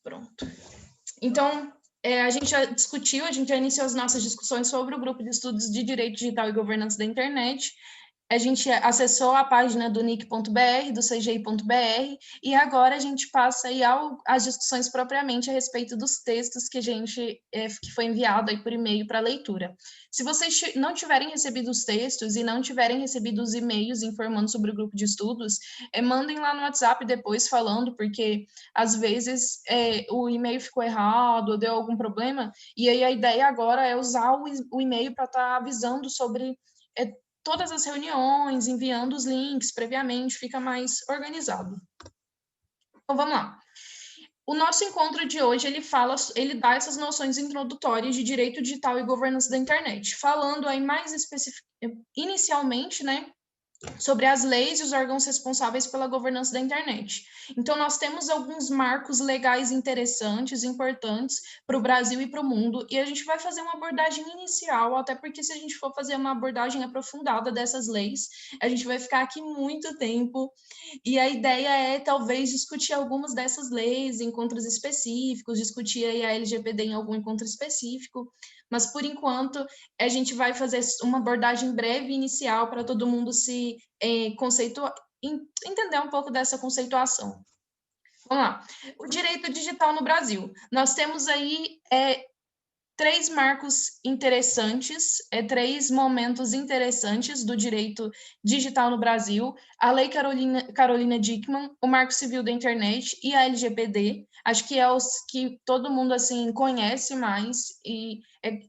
Pronto. Então, a gente já discutiu, a gente já iniciou as nossas discussões sobre o grupo de estudos de Direito Digital e Governança da Internet. A gente acessou a página do nic.br, do cgi.br, e agora a gente passa aí às discussões propriamente a respeito dos textos que que foi enviado aí por e-mail para leitura. Se vocês não tiverem recebido os textos e não tiverem recebido os e-mails informando sobre o grupo de estudos, mandem lá no WhatsApp depois falando, porque às vezes o e-mail ficou errado ou deu algum problema, e aí a ideia agora é usar o e-mail para estar avisando sobre todas as reuniões, enviando os links previamente, fica mais organizado. Então, vamos lá. O nosso encontro de hoje, ele dá essas noções introdutórias de direito digital e governança da internet, falando aí mais inicialmente, né, sobre as leis e os órgãos responsáveis pela governança da internet. Então, nós temos alguns marcos legais interessantes, importantes para o Brasil e para o mundo, e a gente vai fazer uma abordagem inicial, até porque se a gente for fazer uma abordagem aprofundada dessas leis, a gente vai ficar aqui muito tempo, e a ideia é, talvez, discutir algumas dessas leis, encontros específicos, discutir aí a LGPD em algum encontro específico, mas, por enquanto, a gente vai fazer uma abordagem breve inicial para todo mundo se entender um pouco dessa conceituação. Vamos lá. O direito digital no Brasil. Nós temos aí três marcos interessantes, três momentos interessantes do direito digital no Brasil: a Lei Carolina Dickmann, o Marco Civil da Internet e a LGPD. Acho que é os que todo mundo assim conhece mais, e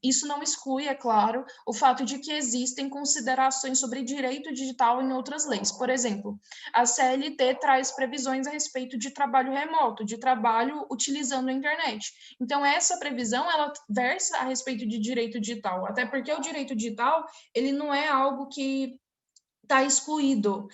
isso não exclui, é claro, o fato de que existem considerações sobre direito digital em outras leis. Por exemplo, a CLT traz previsões a respeito de trabalho remoto, de trabalho utilizando a internet. Então, essa previsão, ela versa a respeito de direito digital, até porque o direito digital, ele não é algo que está excluído,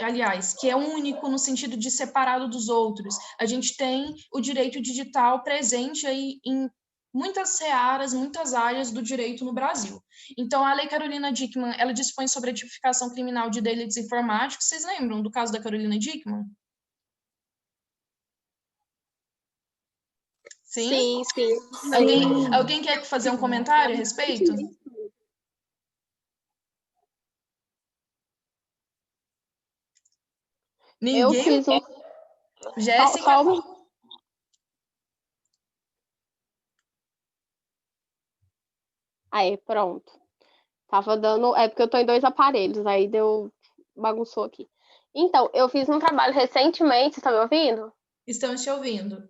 aliás, que é único no sentido de separado dos outros. A gente tem o direito digital presente aí em muitas searas, muitas áreas do direito no Brasil. Então, a Lei Carolina Dickmann, ela dispõe sobre a tipificação criminal de delitos informáticos. Vocês lembram do caso da Carolina Dickmann? Sim? Sim. Alguém quer fazer um comentário a respeito? Ninguém? Eu fiz um... Jéssica? Aí, pronto. Tava dando... É porque eu tô em 2 aparelhos, aí bagunçou aqui. Então, eu fiz um trabalho recentemente, você tá me ouvindo? Estamos te ouvindo.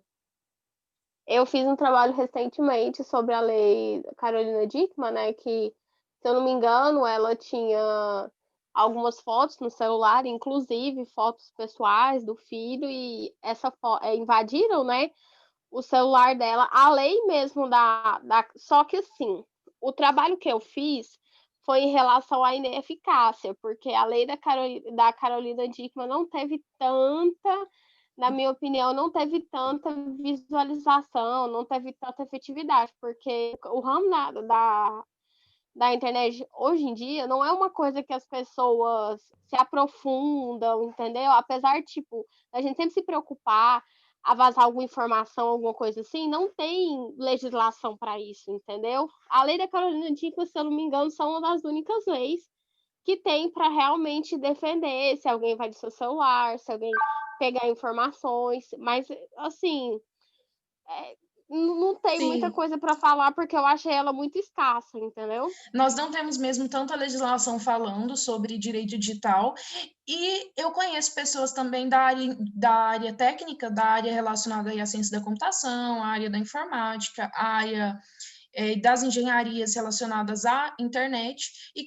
Eu fiz um trabalho recentemente sobre a lei Carolina Dickmann, né, que, se eu não me engano, ela tinha algumas fotos no celular, inclusive fotos pessoais do filho, e invadiram, né, o celular dela, a lei mesmo Só que, assim, o trabalho que eu fiz foi em relação à ineficácia, porque a lei da Carolina Dickmann não teve tanta... Na minha opinião, não teve tanta visualização, não teve tanta efetividade, porque o ramo da internet hoje em dia não é uma coisa que as pessoas se aprofundam, entendeu? Apesar, tipo, a gente sempre se preocupar a vazar alguma informação, alguma coisa assim, não tem legislação para isso, entendeu? A lei da Carolina Dickmann, se eu não me engano, são uma das únicas leis que tem para realmente defender se alguém vai do seu celular, se alguém pegar informações, mas, assim, não tem muita coisa para falar, porque eu achei ela muito escassa, entendeu? Nós não temos mesmo tanta legislação falando sobre direito digital, e eu conheço pessoas também da área técnica, da área relacionada à ciência da computação, à área da informática, à área das engenharias relacionadas à internet, e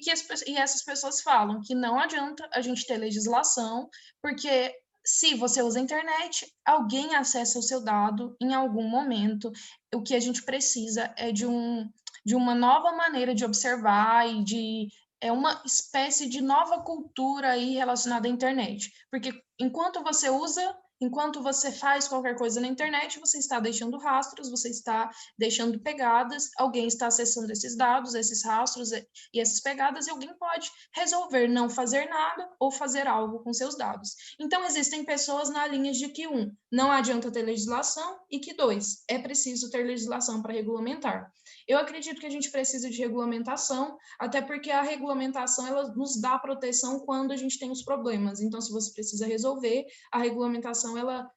essas pessoas falam que não adianta a gente ter legislação, porque se você usa a internet, alguém acessa o seu dado em algum momento. O que a gente precisa é de uma nova maneira de observar e uma espécie de nova cultura aí relacionada à internet. Porque enquanto você usa, Enquanto você faz qualquer coisa na internet, você está deixando rastros, você está deixando pegadas, alguém está acessando esses dados, esses rastros e essas pegadas, e alguém pode resolver não fazer nada ou fazer algo com seus dados. Então, existem pessoas na linha de que, não adianta ter legislação, e que, 2, é preciso ter legislação para regulamentar. Eu acredito que a gente precisa de regulamentação, até porque a regulamentação ela nos dá proteção quando a gente tem os problemas. Então, se você precisa resolver, a regulamentação ela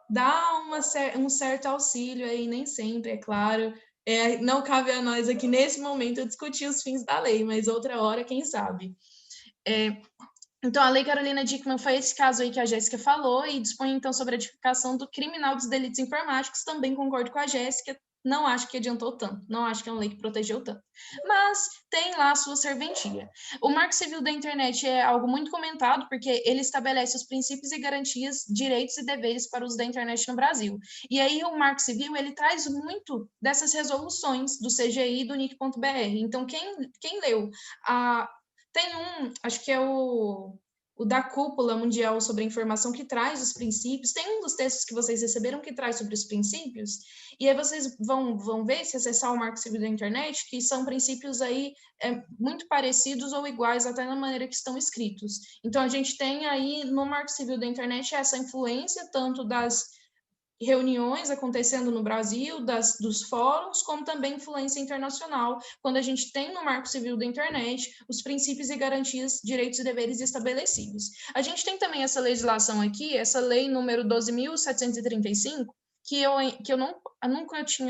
dá um certo auxílio aí, nem sempre, é claro. Não cabe a nós aqui nesse momento discutir os fins da lei, mas outra hora, quem sabe. Então, a Lei Carolina Dickmann foi esse caso aí que a Jéssica falou e dispõe, então, sobre a tipificação do criminal dos delitos informáticos. Também concordo com a Jéssica, não acho que adiantou tanto, não acho que é uma lei que protegeu tanto. Mas tem lá a sua serventia. O Marco Civil da Internet é algo muito comentado, porque ele estabelece os princípios e garantias, direitos e deveres para o uso da internet no Brasil. E aí o Marco Civil, ele traz muito dessas resoluções do CGI e do NIC.br. Então, quem leu tem acho que é o da Cúpula Mundial sobre a Informação, que traz os princípios. Tem um dos textos que vocês receberam que traz sobre os princípios, e aí vocês vão ver, se acessar o Marco Civil da Internet, que são princípios aí muito parecidos ou iguais até na maneira que estão escritos. Então, a gente tem aí no Marco Civil da Internet essa influência tanto das reuniões acontecendo no Brasil, dos fóruns, como também influência internacional, quando a gente tem no Marco Civil da Internet os princípios e garantias, direitos e deveres estabelecidos. A gente tem também essa legislação aqui, essa lei número 12.735, que eu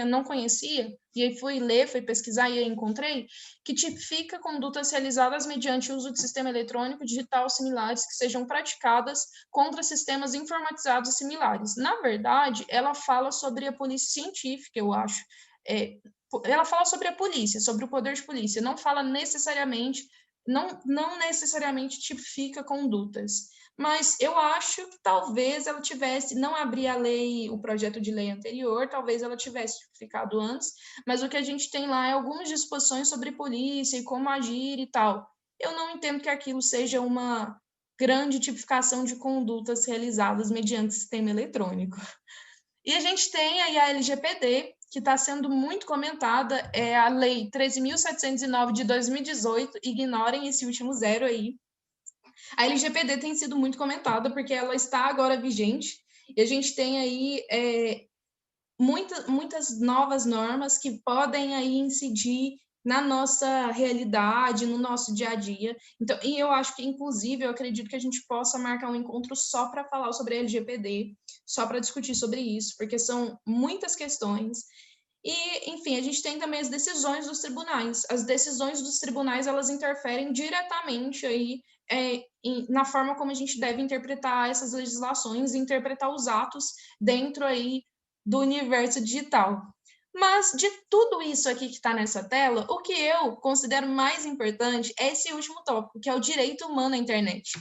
não conhecia, e aí fui ler, fui pesquisar e aí encontrei, que tipifica condutas realizadas mediante uso de sistema eletrônico digital similares que sejam praticadas contra sistemas informatizados similares. Na verdade, ela fala sobre a polícia científica, eu acho. Ela fala sobre a polícia, sobre o poder de polícia, não fala necessariamente, não necessariamente tipifica condutas. Mas eu acho que talvez ela tivesse, não abri a lei, o projeto de lei anterior, talvez ela tivesse ficado antes, mas o que a gente tem lá é algumas disposições sobre polícia e como agir e tal. Eu não entendo que aquilo seja uma grande tipificação de condutas realizadas mediante sistema eletrônico. E a gente tem aí a LGPD, que está sendo muito comentada, é a Lei 13.709 de 2018, ignorem esse último zero aí. A LGPD tem sido muito comentada porque ela está agora vigente e a gente tem aí muitas novas normas que podem aí incidir na nossa realidade, no nosso dia a dia. Então, e eu acho que, inclusive, eu acredito que a gente possa marcar um encontro só para falar sobre a LGPD, só para discutir sobre isso, porque são muitas questões. E, enfim, a gente tem também as decisões dos tribunais. As decisões dos tribunais, elas interferem diretamente aí na forma como a gente deve interpretar essas legislações e interpretar os atos dentro aí do universo digital. Mas de tudo isso aqui que está nessa tela, o que eu considero mais importante é esse último tópico, que é o direito humano à internet.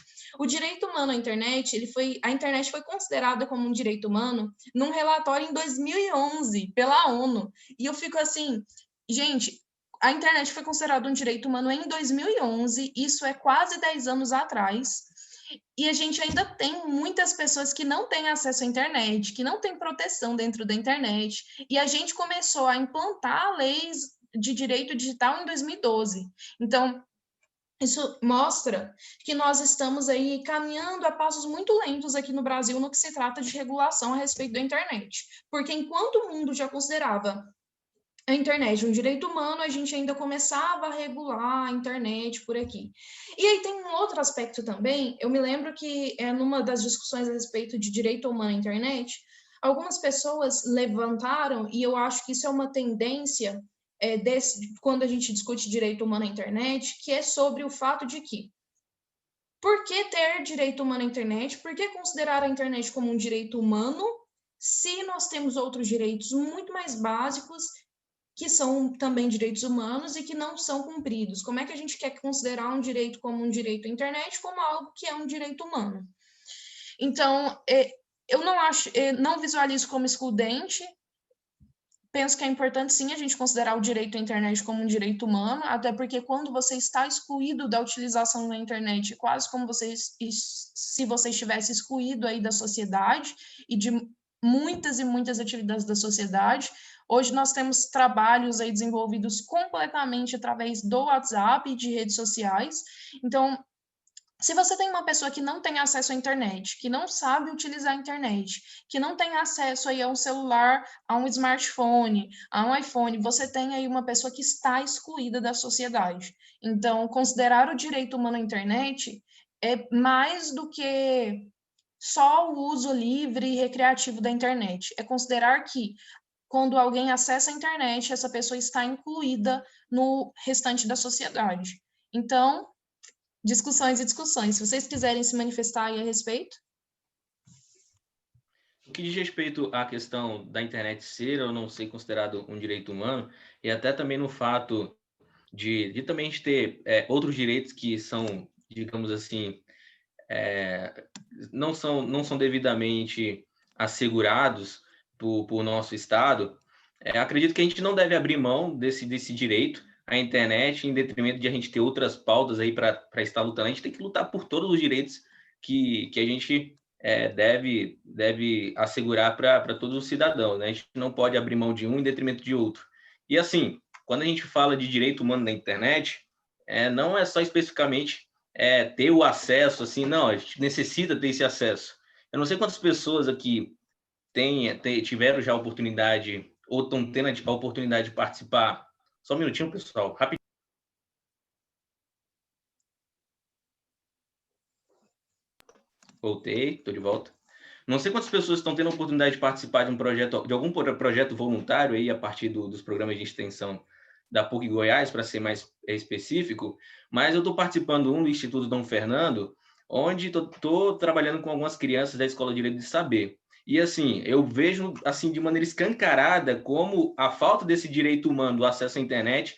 O direito humano à internet, a internet foi considerada como um direito humano num relatório em 2011 pela ONU. E eu fico assim, gente, a internet foi considerada um direito humano em 2011, isso é quase 10 anos atrás. E a gente ainda tem muitas pessoas que não têm acesso à internet, que não têm proteção dentro da internet. E a gente começou a implantar leis de direito digital em 2012. Então, isso mostra que nós estamos aí caminhando a passos muito lentos aqui no Brasil no que se trata de regulação a respeito da internet. Porque enquanto o mundo já considerava a internet um direito humano, a gente ainda começava a regular a internet por aqui. E aí tem um outro aspecto também, eu me lembro que numa das discussões a respeito de direito humano à internet, algumas pessoas levantaram, e eu acho que isso é uma tendência quando a gente discute direito humano à internet, que é sobre o fato de que por que ter direito humano à internet? Por que considerar a internet como um direito humano se nós temos outros direitos muito mais básicos que são também direitos humanos e que não são cumpridos? Como é que a gente quer considerar um direito como um direito à internet como algo que é um direito humano? Então, eu não visualizo como excludente penso que é importante, sim, a gente considerar o direito à internet como um direito humano, até porque quando você está excluído da utilização da internet, quase como se você estivesse excluído aí da sociedade e de muitas e muitas atividades da sociedade. Hoje nós temos trabalhos aí desenvolvidos completamente através do WhatsApp e de redes sociais. Então, se você tem uma pessoa que não tem acesso à internet, que não sabe utilizar a internet, que não tem acesso aí a um celular, a um smartphone, a um iPhone, você tem aí uma pessoa que está excluída da sociedade. Então, considerar o direito humano à internet é mais do que só o uso livre e recreativo da internet. É considerar que quando alguém acessa a internet, essa pessoa está incluída no restante da sociedade. Então, discussões e discussões. Se vocês quiserem se manifestar aí a respeito. O que diz respeito à questão da internet ser ou não ser considerado um direito humano, e até também no fato de também a gente ter outros direitos que são, digamos assim, não são devidamente assegurados por nosso Estado, acredito que a gente não deve abrir mão desse direito à internet em detrimento de a gente ter outras pautas aí para estar lutando. A gente tem que lutar por todos os direitos que a gente deve assegurar para todos os cidadãos, né? A gente não pode abrir mão de um em detrimento de outro. E assim, quando a gente fala de direito humano na internet, não é só especificamente ter o acesso, assim, não, a gente necessita ter esse acesso. Eu não sei quantas pessoas aqui tiveram já a oportunidade, ou estão tendo a oportunidade de participar. Só um minutinho, pessoal, rapidinho. Voltei, estou de volta. Não sei quantas pessoas estão tendo a oportunidade de participar de algum projeto voluntário aí a partir dos programas de extensão da PUC Goiás, para ser mais específico, mas eu estou participando do Instituto Dom Fernando, onde estou trabalhando com algumas crianças da Escola de Direito de Saber. E assim, eu vejo assim de maneira escancarada como a falta desse direito humano do acesso à internet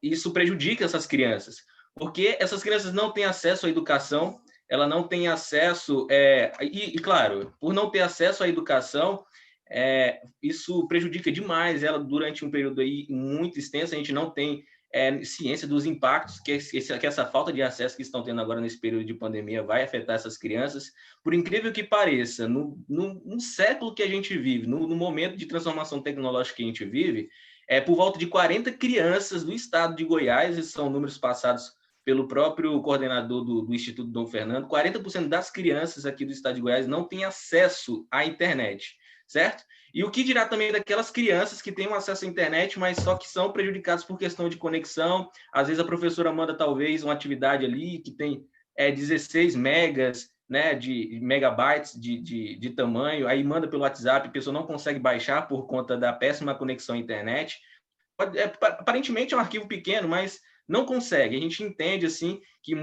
isso prejudica essas crianças, porque essas crianças não têm acesso à educação, ela não tem acesso, claro, por não ter acesso à educação, isso prejudica demais ela durante um período aí muito extenso. A gente não tem ciência dos impactos que essa falta de acesso que estão tendo agora nesse período de pandemia vai afetar essas crianças. Por incrível que pareça, no século que a gente vive, no momento de transformação tecnológica que a gente vive, por volta de 40 crianças do estado de Goiás, esses são números passados pelo próprio coordenador do Instituto Dom Fernando, 40% das crianças aqui do estado de Goiás não têm acesso à internet, certo? E o que dirá também daquelas crianças que têm acesso à internet, mas só que são prejudicadas por questão de conexão. Às vezes a professora manda talvez uma atividade ali que tem 16 megas, né, de megabytes de tamanho, aí manda pelo WhatsApp, a pessoa não consegue baixar por conta da péssima conexão à internet. Aparentemente é um arquivo pequeno, mas não consegue. A gente entende assim que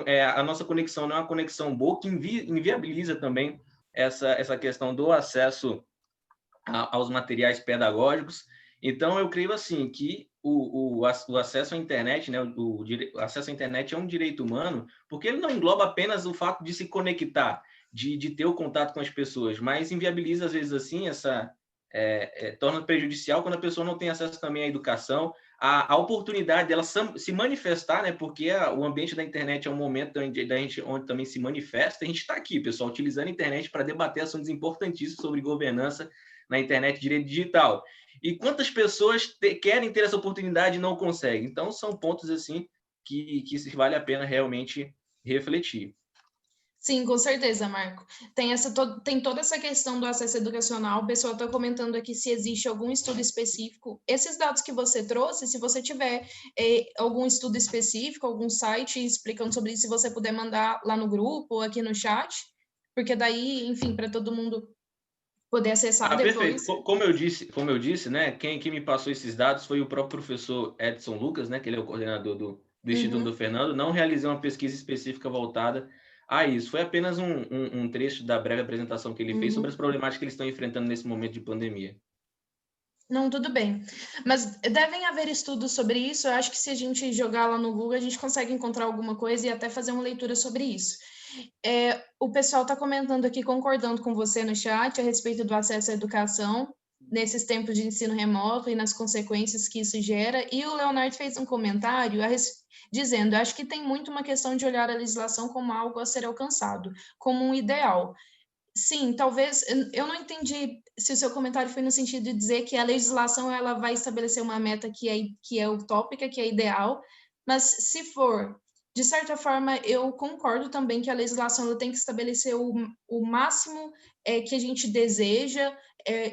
a nossa conexão não é uma conexão boa, que inviabiliza também essa questão do acesso aos materiais pedagógicos. Então, eu creio assim que o acesso à internet, né, o acesso à internet é um direito humano, porque ele não engloba apenas o fato de se conectar, de ter o contato com as pessoas, mas inviabiliza às vezes assim torna prejudicial quando a pessoa não tem acesso também à educação, a oportunidade dela se manifestar, né? Porque o ambiente da internet é um momento onde também se manifesta. A gente está aqui, pessoal, utilizando a internet para debater assuntos importantíssimos sobre governança na internet e direito digital. E quantas pessoas querem ter essa oportunidade e não conseguem? Então, são pontos assim que vale a pena realmente refletir. Sim, com certeza, Marco. Tem toda essa questão do acesso educacional. O pessoal está comentando aqui se existe algum estudo específico. Esses dados que você trouxe, se você tiver algum estudo específico, algum site explicando sobre isso, se você puder mandar lá no grupo ou aqui no chat, porque daí, enfim, para todo mundo poder acessar depois. Perfeito. Como eu disse, né? Quem me passou esses dados foi o próprio professor Edson Lucas, né? Que ele é o coordenador do Instituto do Fernando. Não realizei uma pesquisa específica voltada a isso. Foi apenas um trecho da breve apresentação que ele fez sobre as problemáticas que eles estão enfrentando nesse momento de pandemia. Não, tudo bem. Mas devem haver estudos sobre isso. Eu acho que se a gente jogar lá no Google, a gente consegue encontrar alguma coisa e até fazer uma leitura sobre isso. O pessoal está comentando aqui, concordando com você no chat, a respeito do acesso à educação. nesses tempos de ensino remoto e nas consequências que isso gera. E o Leonardo fez um comentário dizendo: acho que tem muito uma questão de olhar a legislação como algo a ser alcançado, como um ideal. Sim, talvez, eu não entendi se o seu comentário foi no sentido de dizer que a legislação ela vai estabelecer uma meta que é utópica, que é ideal, mas se for, de certa forma, eu concordo também que a legislação ela tem que estabelecer o máximo que a gente deseja,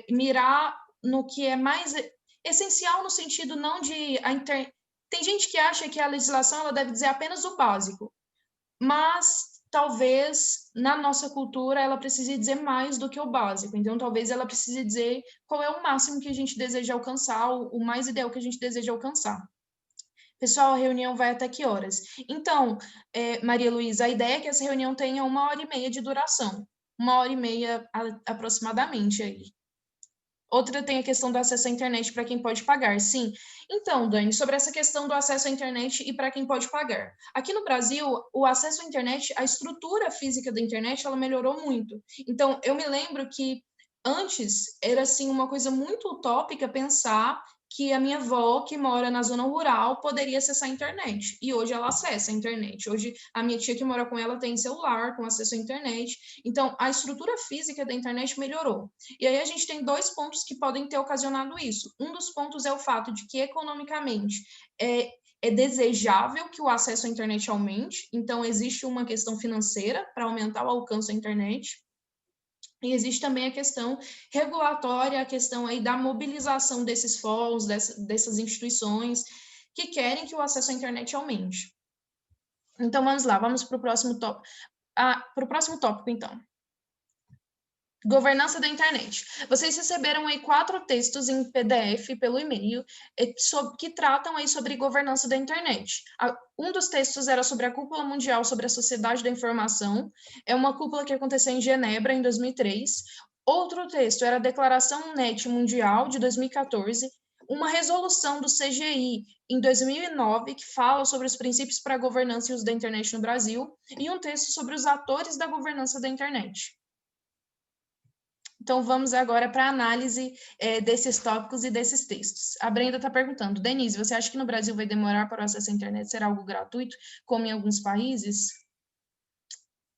mirar no que é mais essencial no sentido não de... Tem gente que acha que a legislação ela deve dizer apenas o básico, mas talvez na nossa cultura ela precise dizer mais do que o básico. Então, talvez ela precise dizer qual é o máximo que a gente deseja alcançar, o mais ideal que a gente deseja alcançar. Pessoal, a reunião vai até que horas? Então, Maria Luísa, a ideia é que essa reunião tenha 1h30 de duração. 1h30 aproximadamente aí. Outra tem a questão do acesso à internet para quem pode pagar, sim. Então, Dani, sobre essa questão do acesso à internet e para quem pode pagar. Aqui no Brasil, o acesso à internet, a estrutura física da internet, ela melhorou muito. Então, eu me lembro que antes era, assim, uma coisa muito utópica pensar que a minha avó, que mora na zona rural, poderia acessar a internet. E hoje ela acessa a internet. Hoje, a minha tia que mora com ela tem celular, com acesso à internet. Então, a estrutura física da internet melhorou. E aí a gente tem 2 pontos que podem ter ocasionado isso. Um dos pontos é o fato de que, economicamente, é desejável que o acesso à internet aumente. Então, existe uma questão financeira para aumentar o alcance da internet. E existe também a questão regulatória, a questão aí da mobilização desses fóruns, dessas instituições que querem que o acesso à internet aumente. Então, vamos lá, vamos para o próximo tópico, então. Governança da internet. Vocês receberam aí 4 textos em PDF pelo e-mail que tratam aí sobre governança da internet. Um dos textos era sobre a Cúpula Mundial sobre a Sociedade da Informação. É uma cúpula que aconteceu em Genebra, em 2003. Outro texto era a Declaração NET Mundial, de 2014. Uma resolução do CGI, em 2009, que fala sobre os princípios para a governança e uso da internet no Brasil. E um texto sobre os atores da governança da internet. Então, vamos agora para a análise desses tópicos e desses textos. A Brenda está perguntando: Denise, você acha que no Brasil vai demorar para o acesso à internet ser algo gratuito, como em alguns países?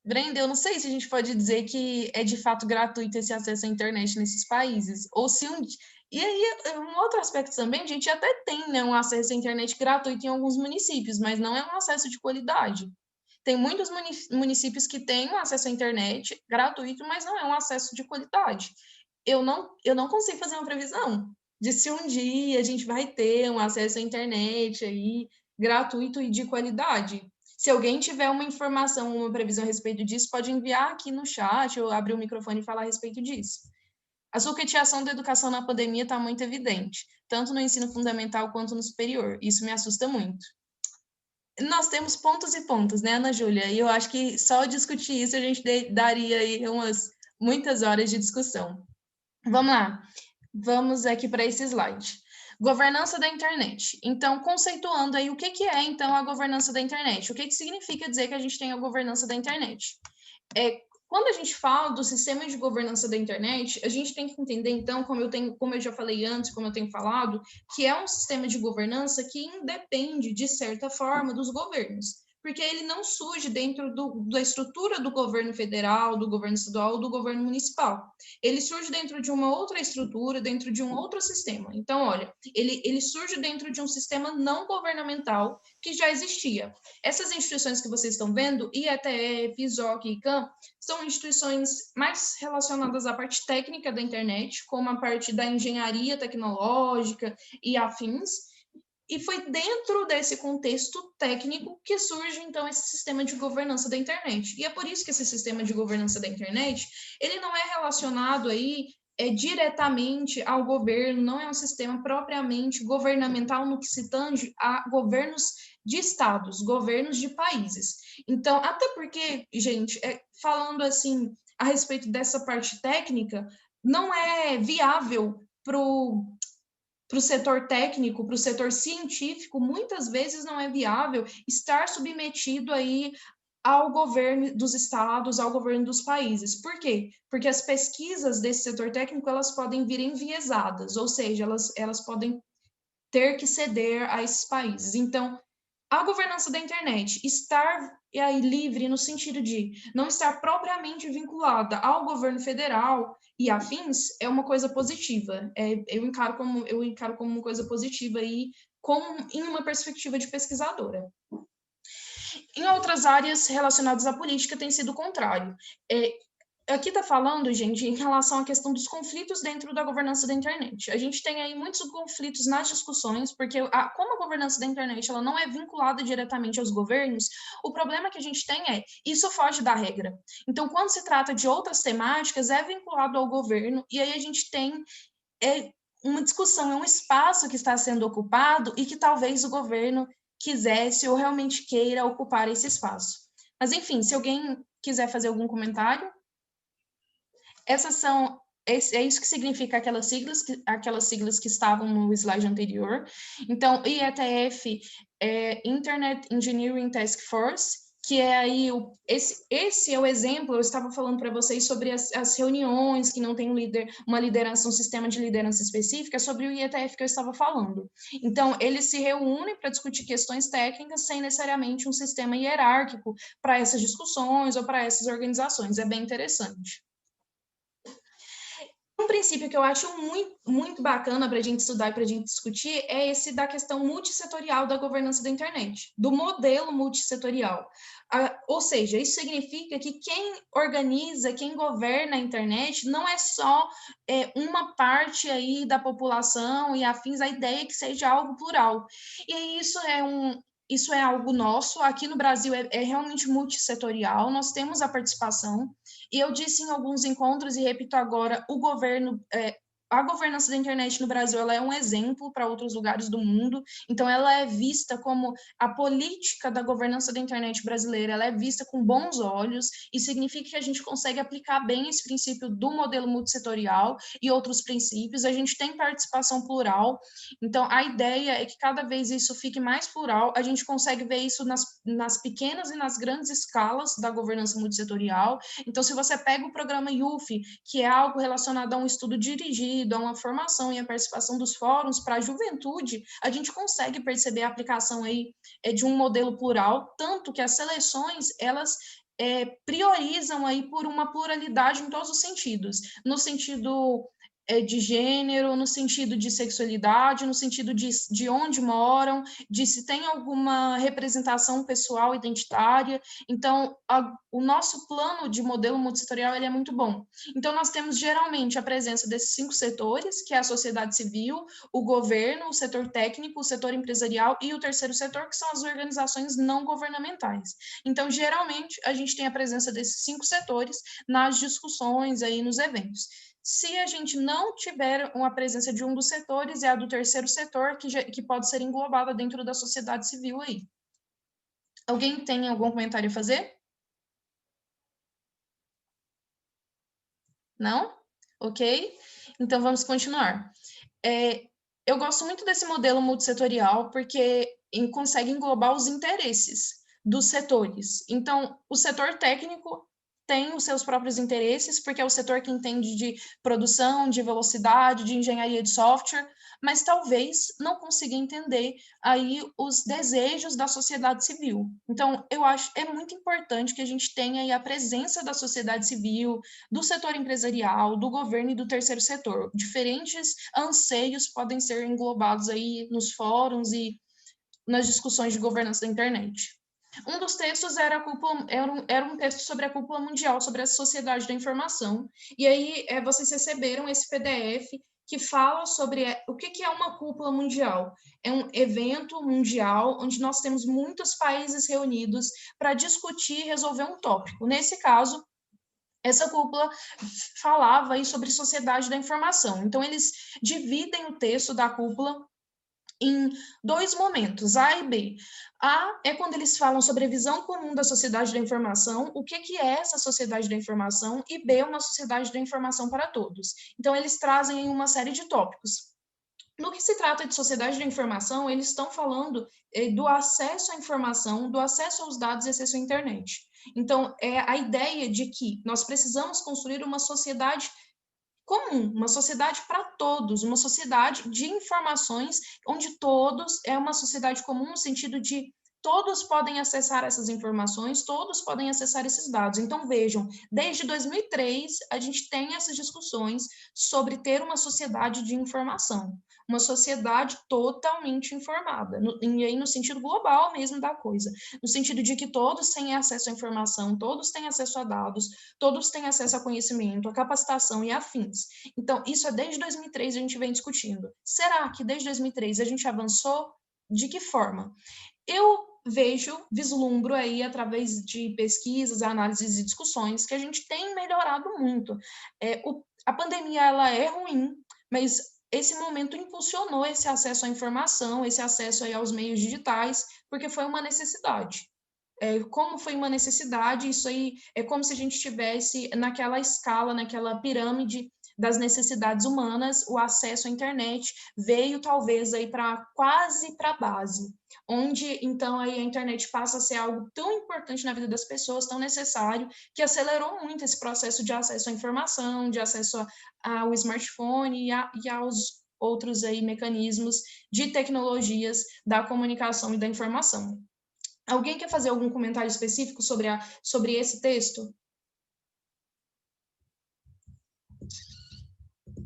Brenda, eu não sei se a gente pode dizer que é de fato gratuito esse acesso à internet nesses países, ou se E aí, um outro aspecto também, a gente até tem, né, um acesso à internet gratuito em alguns municípios, mas não é um acesso de qualidade. Tem muitos municípios que têm um acesso à internet gratuito, mas não é um acesso de qualidade. Eu não consigo fazer uma previsão de se um dia a gente vai ter um acesso à internet aí gratuito e de qualidade. Se alguém tiver uma informação, uma previsão a respeito disso, pode enviar aqui no chat ou abrir o microfone e falar a respeito disso. A sucateação da educação na pandemia está muito evidente, tanto no ensino fundamental quanto no superior. Isso me assusta muito. Nós temos pontos e pontos, né, Ana Júlia? E eu acho que só discutir isso a gente daria aí muitas horas de discussão. Vamos lá, vamos aqui para esse slide. Governança da internet. Então, conceituando aí o que é, então, a governança da internet? O que significa dizer que a gente tem a governança da internet? Quando a gente fala do sistema de governança da internet, a gente tem que entender, então, como eu já falei antes, como eu tenho falado, que é um sistema de governança que independe, de certa forma, dos governos, porque ele não surge dentro da estrutura do governo federal, do governo estadual, do governo municipal. Ele surge dentro de uma outra estrutura, dentro de um outro sistema. Então, olha, ele surge dentro de um sistema não governamental que já existia. Essas instituições que vocês estão vendo, IETF, ISOC e ICANN, são instituições mais relacionadas à parte técnica da internet, como a parte da engenharia tecnológica e afins, e foi dentro desse contexto técnico que surge, então, esse sistema de governança da internet. E é por isso que esse sistema de governança da internet, ele não é relacionado aí diretamente ao governo, não é um sistema propriamente governamental no que se tange a governos de estados, governos de países. Então, até porque, gente, falando assim a respeito dessa parte técnica, não é viável para o setor técnico, para o setor científico, muitas vezes não é viável estar submetido aí ao governo dos estados, ao governo dos países. Por quê? Porque as pesquisas desse setor técnico, elas podem vir enviesadas, ou seja, elas podem ter que ceder a esses países. Então, a governança da internet estar aí livre no sentido de não estar propriamente vinculada ao governo federal e afins é uma coisa positiva. Eu encaro como uma coisa positiva aí, em uma perspectiva de pesquisadora. Em outras áreas relacionadas à política tem sido o contrário. Aqui está falando, gente, em relação à questão dos conflitos dentro da governança da internet. A gente tem aí muitos conflitos nas discussões, porque como a governança da internet ela não é vinculada diretamente aos governos, o problema que a gente tem isso foge da regra. Então, quando se trata de outras temáticas, é vinculado ao governo, e aí a gente tem uma discussão, um espaço que está sendo ocupado e que talvez o governo quisesse ou realmente queira ocupar esse espaço. Mas, enfim, se alguém quiser fazer algum comentário... É isso que significa aquelas siglas que estavam no slide anterior. Então, IETF é Internet Engineering Task Force, que é aí, esse é o exemplo, eu estava falando para vocês sobre as reuniões que não tem uma liderança, um sistema de liderança específica, sobre o IETF que eu estava falando. Então, eles se reúnem para discutir questões técnicas sem necessariamente um sistema hierárquico para essas discussões ou para essas organizações. É bem interessante. Um princípio que eu acho muito, muito bacana para a gente estudar e para a gente discutir é esse da questão multissetorial da governança da internet, do modelo multissetorial. Ou seja, isso significa que quem organiza, quem governa a internet não é só uma parte aí da população e afins, a ideia é que seja algo plural. E isso é algo nosso, aqui no Brasil é realmente multissetorial, nós temos a participação, e eu disse em alguns encontros, e repito agora, a governança da internet no Brasil ela é um exemplo para outros lugares do mundo, então ela é vista como a política da governança da internet brasileira, ela é vista com bons olhos, e significa que a gente consegue aplicar bem esse princípio do modelo multissetorial e outros princípios, a gente tem participação plural, então a ideia é que cada vez isso fique mais plural, a gente consegue ver isso nas pequenas e nas grandes escalas da governança multissetorial. Então, se você pega o programa YUF, que é algo relacionado a um estudo dirigido, a uma formação e a participação dos fóruns para a juventude, a gente consegue perceber a aplicação aí de um modelo plural, tanto que as seleções, elas priorizam aí por uma pluralidade em todos os sentidos, no sentido de gênero, no sentido de sexualidade, no sentido de onde moram, de se tem alguma representação pessoal identitária. Então, o nosso plano de modelo multissetorial ele é muito bom. Então, nós temos geralmente a presença desses 5 setores, que é a sociedade civil, o governo, o setor técnico, o setor empresarial e o terceiro setor, que são as organizações não governamentais. Então, geralmente, a gente tem a presença desses 5 setores nas discussões, aí nos eventos. Se a gente não tiver uma presença de um dos setores, é a do terceiro setor, que pode ser englobada dentro da sociedade civil aí. Alguém tem algum comentário a fazer? Não? Ok? Então, vamos continuar. Eu gosto muito desse modelo multissetorial, porque consegue englobar os interesses dos setores. Então, o setor técnico tem os seus próprios interesses, porque é o setor que entende de produção, de velocidade, de engenharia de software, mas talvez não consiga entender aí os desejos da sociedade civil. Então, eu acho muito importante que a gente tenha aí a presença da sociedade civil, do setor empresarial, do governo e do terceiro setor. Diferentes anseios podem ser englobados aí nos fóruns e nas discussões de governança da internet. Um dos textos era um texto sobre a cúpula mundial, sobre a sociedade da informação, e aí vocês receberam esse PDF que fala sobre o que é uma cúpula mundial. É um evento mundial onde nós temos muitos países reunidos para discutir e resolver um tópico. Nesse caso, essa cúpula falava aí sobre sociedade da informação. Então, eles dividem o texto da cúpula em 2 momentos, A e B. A é quando eles falam sobre a visão comum da sociedade da informação, o que é essa sociedade da informação, e B é uma sociedade da informação para todos. Então, eles trazem uma série de tópicos. No que se trata de sociedade da informação, eles estão falando do acesso à informação, do acesso aos dados e acesso à internet. Então, é a ideia de que nós precisamos construir uma sociedade comum, uma sociedade para todos, uma sociedade de informações onde todos, é uma sociedade comum no sentido de todos podem acessar essas informações, todos podem acessar esses dados. Então, vejam, desde 2003, a gente tem essas discussões sobre ter uma sociedade de informação, uma sociedade totalmente informada, e aí no sentido global mesmo da coisa, no sentido de que todos têm acesso à informação, todos têm acesso a dados, todos têm acesso a conhecimento, a capacitação e afins. Então, isso é desde 2003 a gente vem discutindo. Será que desde 2003 a gente avançou? De que forma? Eu vislumbro aí através de pesquisas, análises e discussões que a gente tem melhorado muito. A pandemia ela é ruim, mas esse momento impulsionou esse acesso à informação, esse acesso aí aos meios digitais, porque foi uma necessidade. Como foi uma necessidade, isso aí é como se a gente estivesse naquela escala, naquela pirâmide das necessidades humanas, o acesso à internet veio talvez aí para quase para a base, onde então aí a internet passa a ser algo tão importante na vida das pessoas, tão necessário, que acelerou muito esse processo de acesso à informação, de acesso ao smartphone e aos outros aí mecanismos de tecnologias da comunicação e da informação. Alguém quer fazer algum comentário específico sobre esse texto?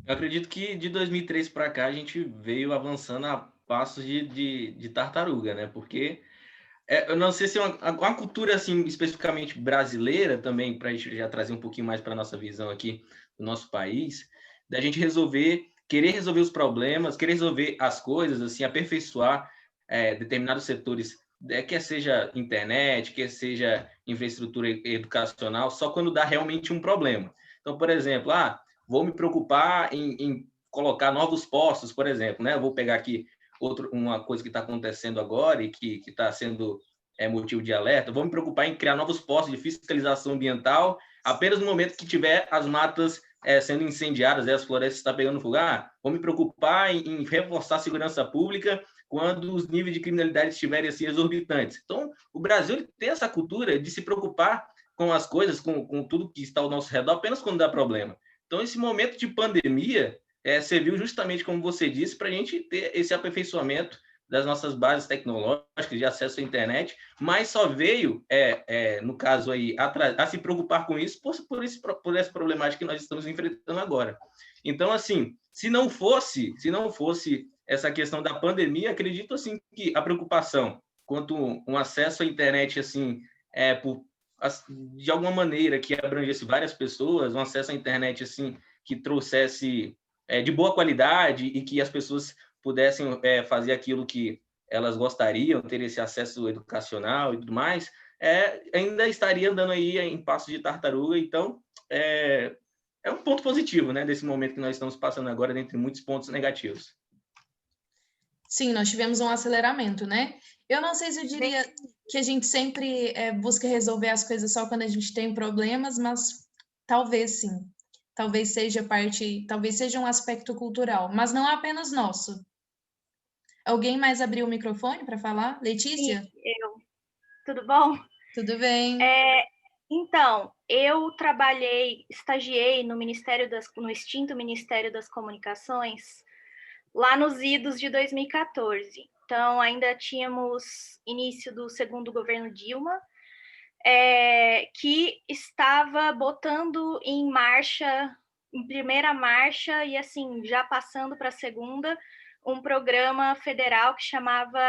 Eu acredito que de 2003 para cá a gente veio avançando a passos de tartaruga, né? Porque eu não sei se é uma cultura assim especificamente brasileira também, para a gente já trazer um pouquinho mais para a nossa visão aqui do nosso país, da gente querer resolver os problemas, querer resolver as coisas, assim, aperfeiçoar determinados setores, quer seja internet, quer seja infraestrutura educacional, só quando dá realmente um problema. Então, por exemplo, vou me preocupar em colocar novos postos, por exemplo, né? Vou pegar aqui uma coisa que está acontecendo agora e que está sendo motivo de alerta. Vou me preocupar em criar novos postos de fiscalização ambiental apenas no momento que tiver as matas sendo incendiadas, as florestas estão pegando fogo. Vou me preocupar em reforçar a segurança pública quando os níveis de criminalidade estiverem assim exorbitantes. Então, o Brasil tem essa cultura de se preocupar com as coisas, com tudo que está ao nosso redor, apenas quando dá problema. Então, esse momento de pandemia serviu justamente, como você disse, para a gente ter esse aperfeiçoamento das nossas bases tecnológicas de acesso à internet, mas só veio, no caso aí, a se preocupar com isso por essa problemática que nós estamos enfrentando agora. Então, assim, se não fosse essa questão da pandemia, acredito assim que a preocupação quanto um acesso à internet assim de alguma maneira que abrangesse várias pessoas, um acesso à internet assim que trouxesse de boa qualidade e que as pessoas pudessem fazer aquilo que elas gostariam, ter esse acesso educacional e tudo mais, ainda estaria andando aí em passo de tartaruga. Então, é um ponto positivo, né, desse momento que nós estamos passando agora, dentre muitos pontos negativos. Sim, nós tivemos um aceleramento, né? Eu não sei se eu diria que a gente sempre busca resolver as coisas só quando a gente tem problemas, mas talvez sim. Talvez seja um aspecto cultural, mas não apenas nosso. Alguém mais abriu o microfone para falar? Letícia? Sim, eu. Tudo bom? Tudo bem. Então, eu estagiei no extinto Ministério das Comunicações, lá nos idos de 2014. Então, ainda tínhamos início do segundo governo Dilma, que estava botando em primeira marcha, e assim, já passando para a segunda, um programa federal que chamava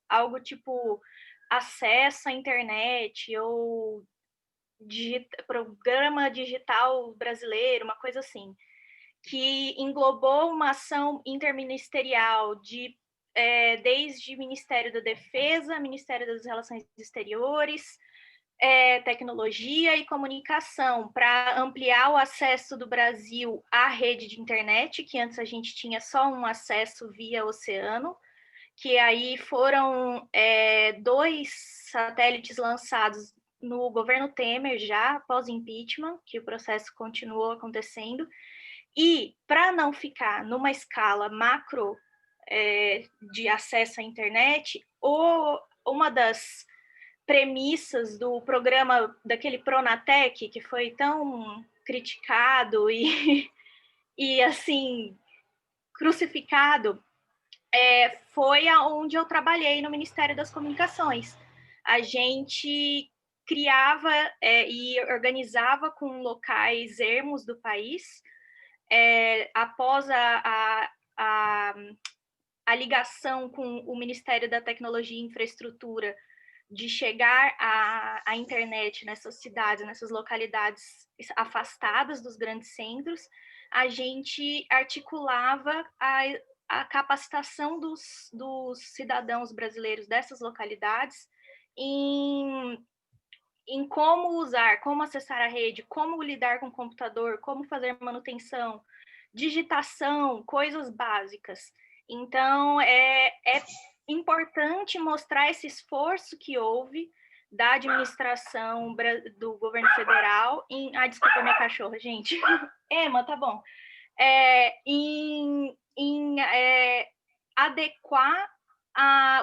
algo tipo acesso à internet ou programa digital brasileiro, uma coisa assim, que englobou uma ação interministerial desde Ministério da Defesa, Ministério das Relações Exteriores, tecnologia e comunicação, para ampliar o acesso do Brasil à rede de internet, que antes a gente tinha só um acesso via oceano, que aí foram 2 satélites lançados no governo Temer, já após impeachment, que o processo continuou acontecendo. E, para não ficar numa escala macro de acesso à internet, uma das premissas do programa daquele Pronatec, que foi tão criticado e assim, crucificado, foi aonde eu trabalhei no Ministério das Comunicações. A gente criava e organizava com locais ermos do país, após a ligação com o Ministério da Tecnologia e Infraestrutura, de chegar à internet nessas cidades, nessas localidades afastadas dos grandes centros, a gente articulava a capacitação dos cidadãos brasileiros dessas localidades em como usar, como acessar a rede, como lidar com o computador, como fazer manutenção, digitação, coisas básicas. Então, é importante mostrar esse esforço que houve da administração do governo federal desculpa minha cachorra, gente. Emma, tá bom. Em adequar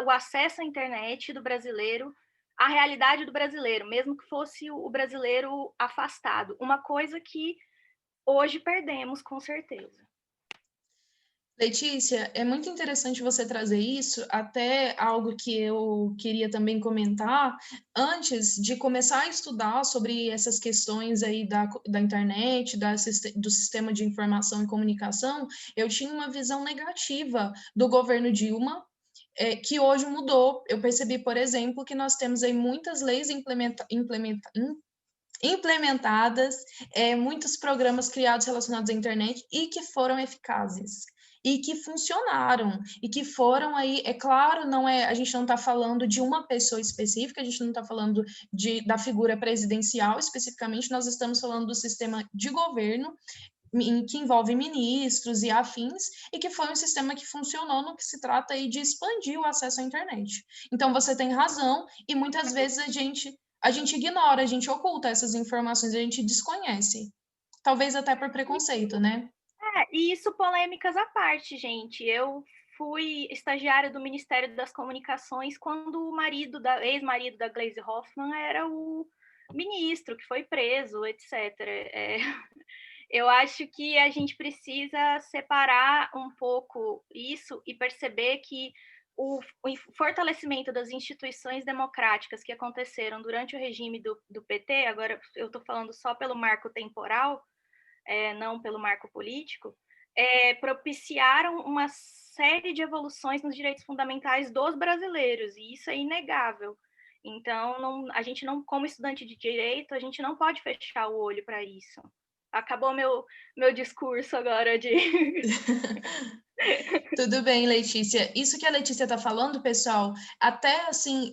o acesso à internet do brasileiro à realidade do brasileiro, mesmo que fosse o brasileiro afastado. Uma coisa que hoje perdemos, com certeza. Letícia, é muito interessante você trazer isso, até algo que eu queria também comentar, antes de começar a estudar sobre essas questões aí da internet, do sistema de informação e comunicação, eu tinha uma visão negativa do governo Dilma, que hoje mudou. Eu percebi, por exemplo, que nós temos aí muitas leis implementadas, muitos programas criados relacionados à internet e que foram eficazes e que funcionaram e que foram aí, é claro, a gente não está falando de uma pessoa específica, a gente não está falando da figura presidencial especificamente, nós estamos falando do sistema de governo que envolve ministros e afins, e que foi um sistema que funcionou no que se trata aí de expandir o acesso à internet. Então, você tem razão, e muitas vezes a gente ignora, a gente oculta essas informações, a gente desconhece. Talvez até por preconceito, né? E isso polêmicas à parte, gente. Eu fui estagiária do Ministério das Comunicações quando o ex-marido da Gleisi Hoffmann era o ministro que foi preso, etc. Eu acho que a gente precisa separar um pouco isso e perceber que o fortalecimento das instituições democráticas que aconteceram durante o regime do PT, agora eu estou falando só pelo marco temporal, não pelo marco político, propiciaram uma série de evoluções nos direitos fundamentais dos brasileiros, e isso é inegável. Então, a gente não, como estudante de direito, a gente não pode fechar o olho para isso. Acabou meu discurso agora de... Tudo bem, Letícia. Isso que a Letícia está falando, pessoal, até assim,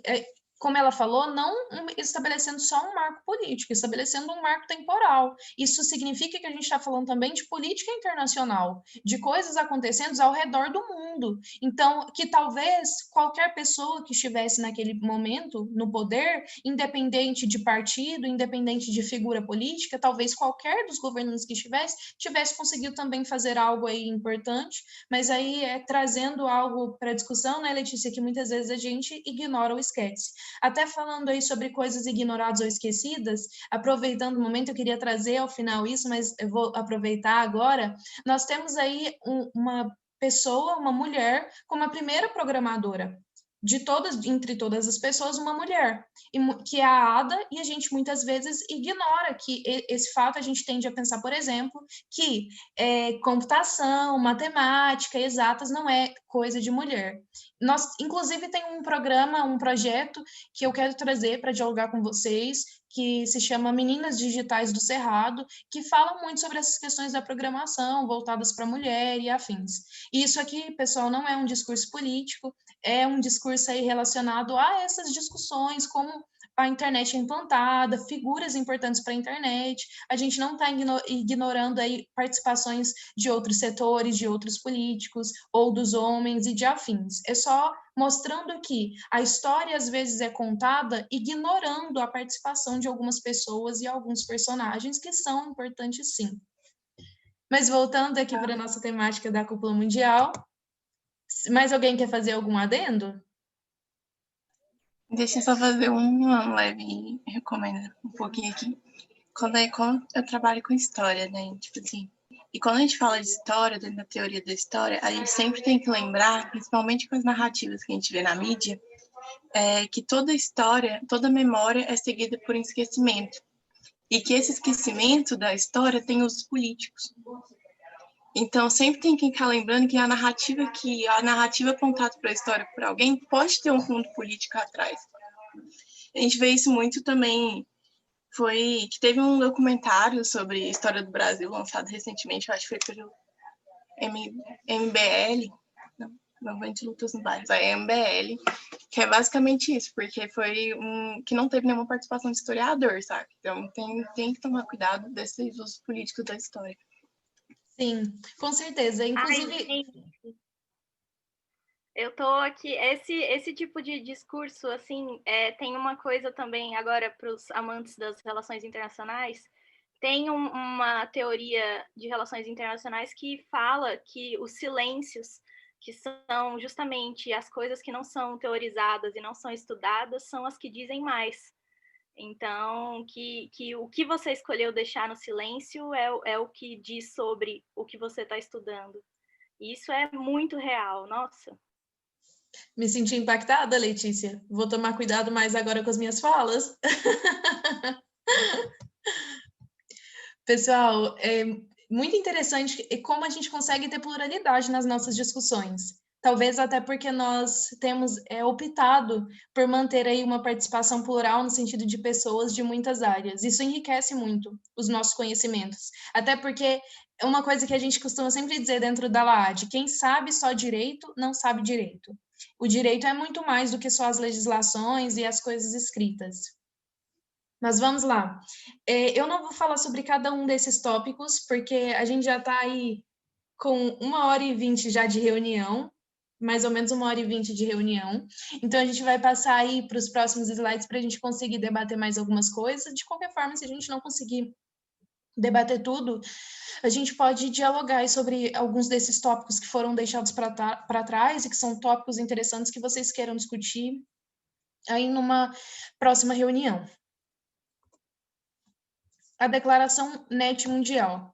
como ela falou, não estabelecendo só um marco político, estabelecendo um marco temporal. Isso significa que a gente está falando também de política internacional, de coisas acontecendo ao redor do mundo. Então, que talvez qualquer pessoa que estivesse naquele momento no poder, independente de partido, independente de figura política, talvez qualquer dos governantes que tivesse conseguido também fazer algo aí importante, mas aí trazendo algo para discussão, né, Letícia, que muitas vezes a gente ignora ou esquece. Até falando aí sobre coisas ignoradas ou esquecidas, aproveitando o momento, eu queria trazer ao final isso, mas eu vou aproveitar agora. Nós temos aí uma pessoa, uma mulher, como a primeira programadora. Entre todas as pessoas, uma mulher, que é a Ada, e a gente muitas vezes ignora que esse fato. A gente tende a pensar, por exemplo, que computação, matemática, exatas não é coisa de mulher. Nós, inclusive, tem um projeto que eu quero trazer para dialogar com vocês, que se chama Meninas Digitais do Cerrado, que fala muito sobre essas questões da programação voltadas para a mulher e afins. E isso aqui, pessoal, não é um discurso político, é um discurso aí relacionado a essas discussões, como a internet é implantada, figuras importantes para a internet. A gente não está ignorando aí participações de outros setores, de outros políticos, ou dos homens e de afins. É só mostrando que a história às vezes é contada ignorando a participação de algumas pessoas e alguns personagens que são importantes, sim. Mas voltando aqui para a nossa temática da Cúpula Mundial, mais alguém quer fazer algum adendo? Deixa eu só fazer uma leve recomendo um pouquinho aqui. Quando eu trabalho com história, né? Tipo assim, e quando a gente fala de história, dentro da teoria da história, a gente sempre tem que lembrar, principalmente com as narrativas que a gente vê na mídia, que toda história, toda memória é seguida por um esquecimento. E que esse esquecimento da história tem usos políticos. Então, sempre tem que ficar lembrando que a narrativa contada para a história por alguém pode ter um fundo político atrás. A gente vê isso muito também, que teve um documentário sobre a história do Brasil, lançado recentemente, eu acho que foi pelo MBL, Movimento de Lutas no Bairro, a MBL, que é basicamente isso, porque foi que não teve nenhuma participação de historiador, sabe? Então, tem que tomar cuidado desses usos políticos da história. Sim, com certeza. Inclusive. Ai, eu tô aqui. Esse tipo de discurso, assim, tem uma coisa também agora para os amantes das relações internacionais. Tem uma teoria de relações internacionais que fala que os silêncios, que são justamente as coisas que não são teorizadas e não são estudadas, são as que dizem mais. Então, que o que você escolheu deixar no silêncio é o que diz sobre o que você está estudando. E isso é muito real, nossa. Me senti impactada, Letícia. Vou tomar cuidado mais agora com as minhas falas. Pessoal, é muito interessante como a gente consegue ter pluralidade nas nossas discussões. Talvez até porque nós temos optado por manter aí uma participação plural no sentido de pessoas de muitas áreas. Isso enriquece muito os nossos conhecimentos. Até porque é uma coisa que a gente costuma sempre dizer dentro da LAAD, quem sabe só direito, não sabe direito. O direito é muito mais do que só as legislações e as coisas escritas. Mas vamos lá. Eu não vou falar sobre cada um desses tópicos, porque a gente já está aí com 1h20 já de reunião, mais ou menos 1h20 de reunião. Então, a gente vai passar aí para os próximos slides para a gente conseguir debater mais algumas coisas. De qualquer forma, se a gente não conseguir debater tudo, a gente pode dialogar sobre alguns desses tópicos que foram deixados para trás e que são tópicos interessantes que vocês queiram discutir aí numa próxima reunião. A Declaração NET Mundial.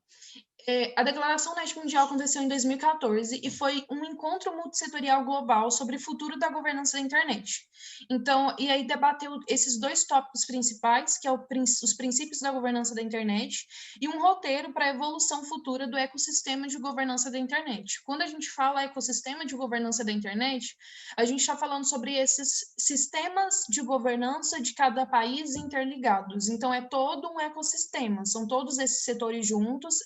A Declaração NET Mundial aconteceu em 2014 e foi um encontro multissetorial global sobre o futuro da governança da internet. Então, e aí debateu esses dois tópicos principais, que é os princípios da governança da internet e um roteiro para a evolução futura do ecossistema de governança da internet. Quando a gente fala ecossistema de governança da internet, a gente está falando sobre esses sistemas de governança de cada país interligados. Então, é todo um ecossistema, são todos esses setores juntos,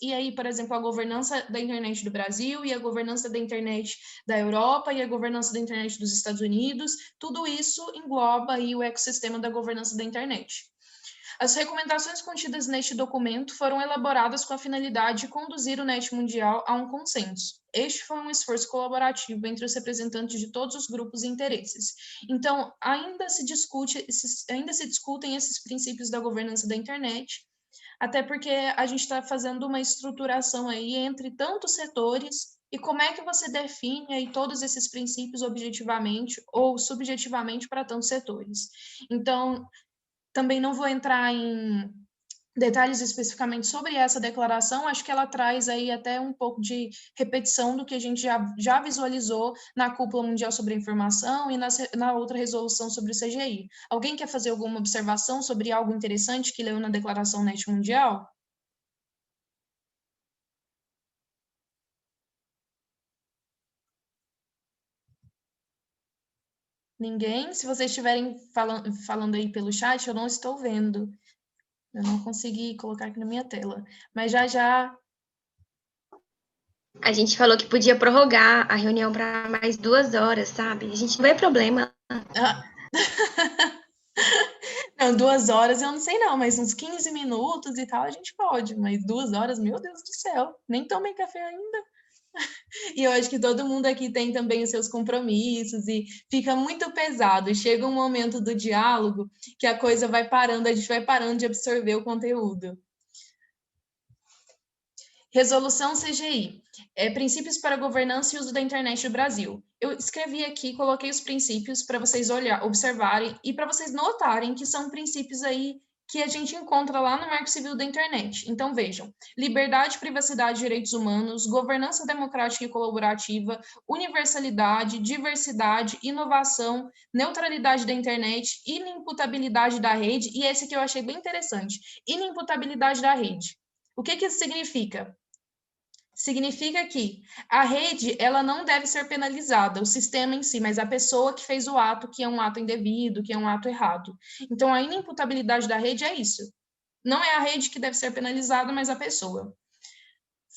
e aí, por exemplo, a governança da internet do Brasil e a governança da internet da Europa e a governança da internet dos Estados Unidos, tudo isso engloba aí o ecossistema da governança da internet. As recomendações contidas neste documento foram elaboradas com a finalidade de conduzir o NET Mundial a um consenso. Este foi um esforço colaborativo entre os representantes de todos os grupos e interesses. Então, ainda se discutem esses princípios da governança da internet, até porque a gente está fazendo uma estruturação aí entre tantos setores, e como é que você define aí todos esses princípios objetivamente ou subjetivamente para tantos setores. Então, também não vou entrar em detalhes especificamente sobre essa declaração, acho que ela traz aí até um pouco de repetição do que a gente já visualizou na Cúpula Mundial sobre a Informação e na outra resolução sobre o CGI. Alguém quer fazer alguma observação sobre algo interessante que leu na Declaração NET Mundial? Ninguém? Se vocês estiverem falando aí pelo chat, eu não estou vendo. Eu não consegui colocar aqui na minha tela. Mas já... A gente falou que podia prorrogar a reunião para mais 2 horas, sabe? A gente não vê problema. Não, 2 horas eu não sei não, mas uns 15 minutos e tal a gente pode. Mas 2 horas, meu Deus do céu, nem tomei café ainda. E eu acho que todo mundo aqui tem também os seus compromissos e fica muito pesado. E chega um momento do diálogo que a coisa vai parando, a gente vai parando de absorver o conteúdo. Resolução CGI, Princípios para a Governança e Uso da Internet no Brasil. Eu escrevi aqui, coloquei os princípios para vocês observarem e para vocês notarem que são princípios aí que a gente encontra lá no Marco Civil da Internet. Então, vejam, liberdade, privacidade, direitos humanos, governança democrática e colaborativa, universalidade, diversidade, inovação, neutralidade da internet, inimputabilidade da rede, e esse que eu achei bem interessante, inimputabilidade da rede. O que isso significa? Significa que a rede, ela não deve ser penalizada, o sistema em si, mas a pessoa que fez o ato, que é um ato indevido, que é um ato errado. Então, a inimputabilidade da rede é isso. Não é a rede que deve ser penalizada, mas a pessoa.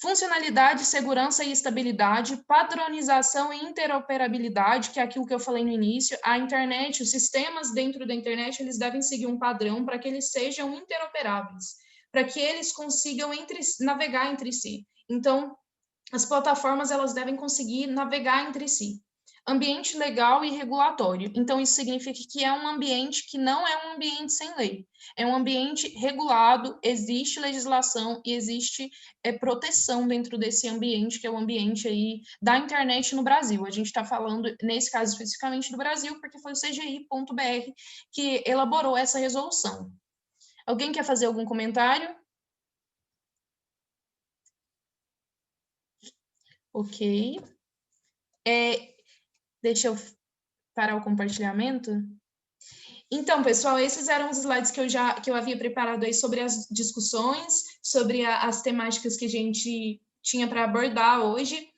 Funcionalidade, segurança e estabilidade, padronização e interoperabilidade, que é aquilo que eu falei no início. A internet, os sistemas dentro da internet, eles devem seguir um padrão para que eles sejam interoperáveis, para que eles consigam navegar entre si. Então, as plataformas, elas devem conseguir navegar entre si. Ambiente legal e regulatório. Então, isso significa que é um ambiente que não é um ambiente sem lei. É um ambiente regulado, existe legislação e existe proteção dentro desse ambiente, que é o ambiente aí da internet no Brasil. A gente está falando, nesse caso especificamente, do Brasil, porque foi o CGI.br que elaborou essa resolução. Alguém quer fazer algum comentário? Ok. Deixa eu parar o compartilhamento. Então, pessoal, esses eram os slides que eu havia preparado aí sobre as discussões, sobre as temáticas que a gente tinha para abordar hoje.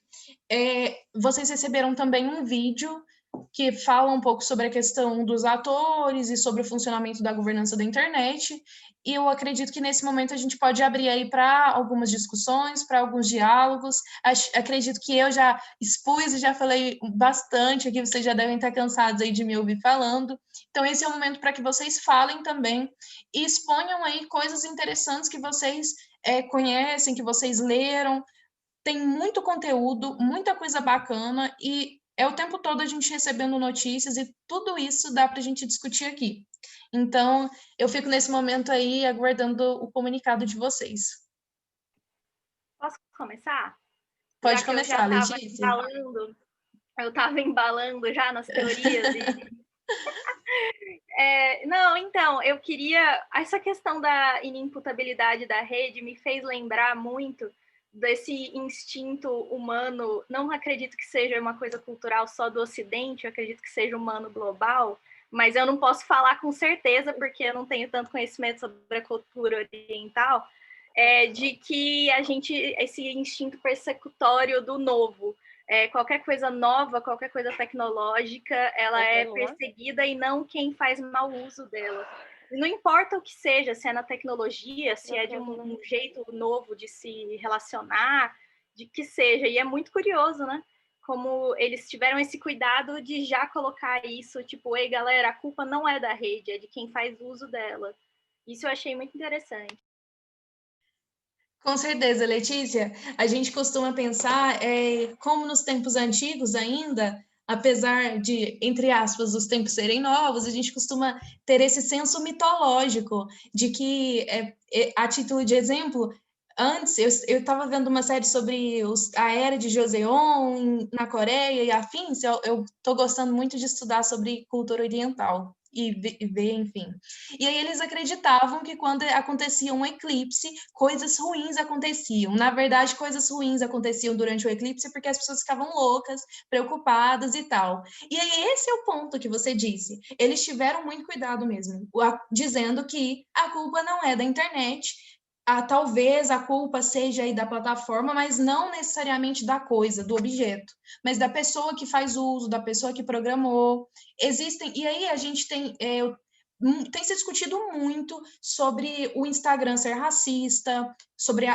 Vocês receberam também um vídeo que fala um pouco sobre a questão dos atores e sobre o funcionamento da governança da internet, e eu acredito que nesse momento a gente pode abrir aí para algumas discussões, para alguns diálogos. Acredito que eu já expus e já falei bastante aqui, vocês já devem estar cansados aí de me ouvir falando, então esse é o momento para que vocês falem também e exponham aí coisas interessantes que vocês conhecem, que vocês leram. Tem muito conteúdo, muita coisa bacana, e é o tempo todo a gente recebendo notícias, e tudo isso dá para a gente discutir aqui. Então, eu fico nesse momento aí aguardando o comunicado de vocês. Posso começar? Pode começar, Letícia. Eu estava embalando já nas teorias. Não, então, eu queria... Essa questão da inimputabilidade da rede me fez lembrar muito desse instinto humano. Não acredito que seja uma coisa cultural só do Ocidente, eu acredito que seja humano global, mas eu não posso falar com certeza, porque eu não tenho tanto conhecimento sobre a cultura oriental, de que esse instinto persecutório do novo, qualquer coisa nova, qualquer coisa tecnológica, ela é perseguida e não quem faz mau uso dela. Não importa o que seja, se é na tecnologia, se é de um jeito novo de se relacionar, de que seja. E é muito curioso, né? Como eles tiveram esse cuidado de já colocar isso, tipo, ei, galera, a culpa não é da rede, é de quem faz uso dela. Isso eu achei muito interessante. Com certeza, Letícia. A gente costuma pensar como nos tempos antigos ainda, apesar de, entre aspas, os tempos serem novos, a gente costuma ter esse senso mitológico de que, a título de exemplo, antes eu estava vendo uma série sobre a era de Joseon na Coreia e afins, eu estou gostando muito de estudar sobre cultura oriental e ver, enfim. E aí eles acreditavam que quando acontecia um eclipse, coisas ruins aconteciam. Na verdade, coisas ruins aconteciam durante o eclipse porque as pessoas ficavam loucas, preocupadas e tal. E aí esse é o ponto que você disse. Eles tiveram muito cuidado mesmo, dizendo que a culpa não é da internet, talvez a culpa seja aí da plataforma, mas não necessariamente da coisa, do objeto, mas da pessoa que faz uso, da pessoa que programou. E aí a gente tem se discutido muito sobre o Instagram ser racista, sobre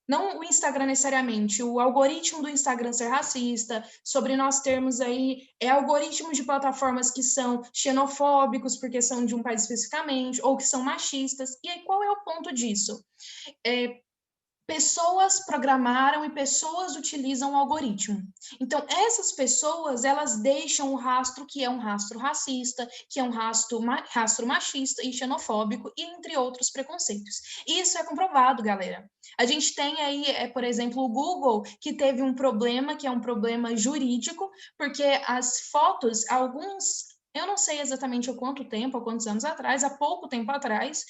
não o Instagram necessariamente, o algoritmo do Instagram ser racista, sobre nós termos aí algoritmos de plataformas que são xenofóbicos, porque são de um país especificamente, ou que são machistas. E aí, qual é o ponto disso? pessoas programaram e pessoas utilizam o algoritmo. Então, essas pessoas, elas deixam o rastro que é um rastro racista, que é um rastro machista e xenofóbico, e entre outros preconceitos. E isso é comprovado, galera. A gente tem aí, por exemplo, o Google, que teve um problema, que é um problema jurídico, porque as fotos, eu não sei exatamente há quanto tempo, há quantos anos atrás, há pouco tempo atrás,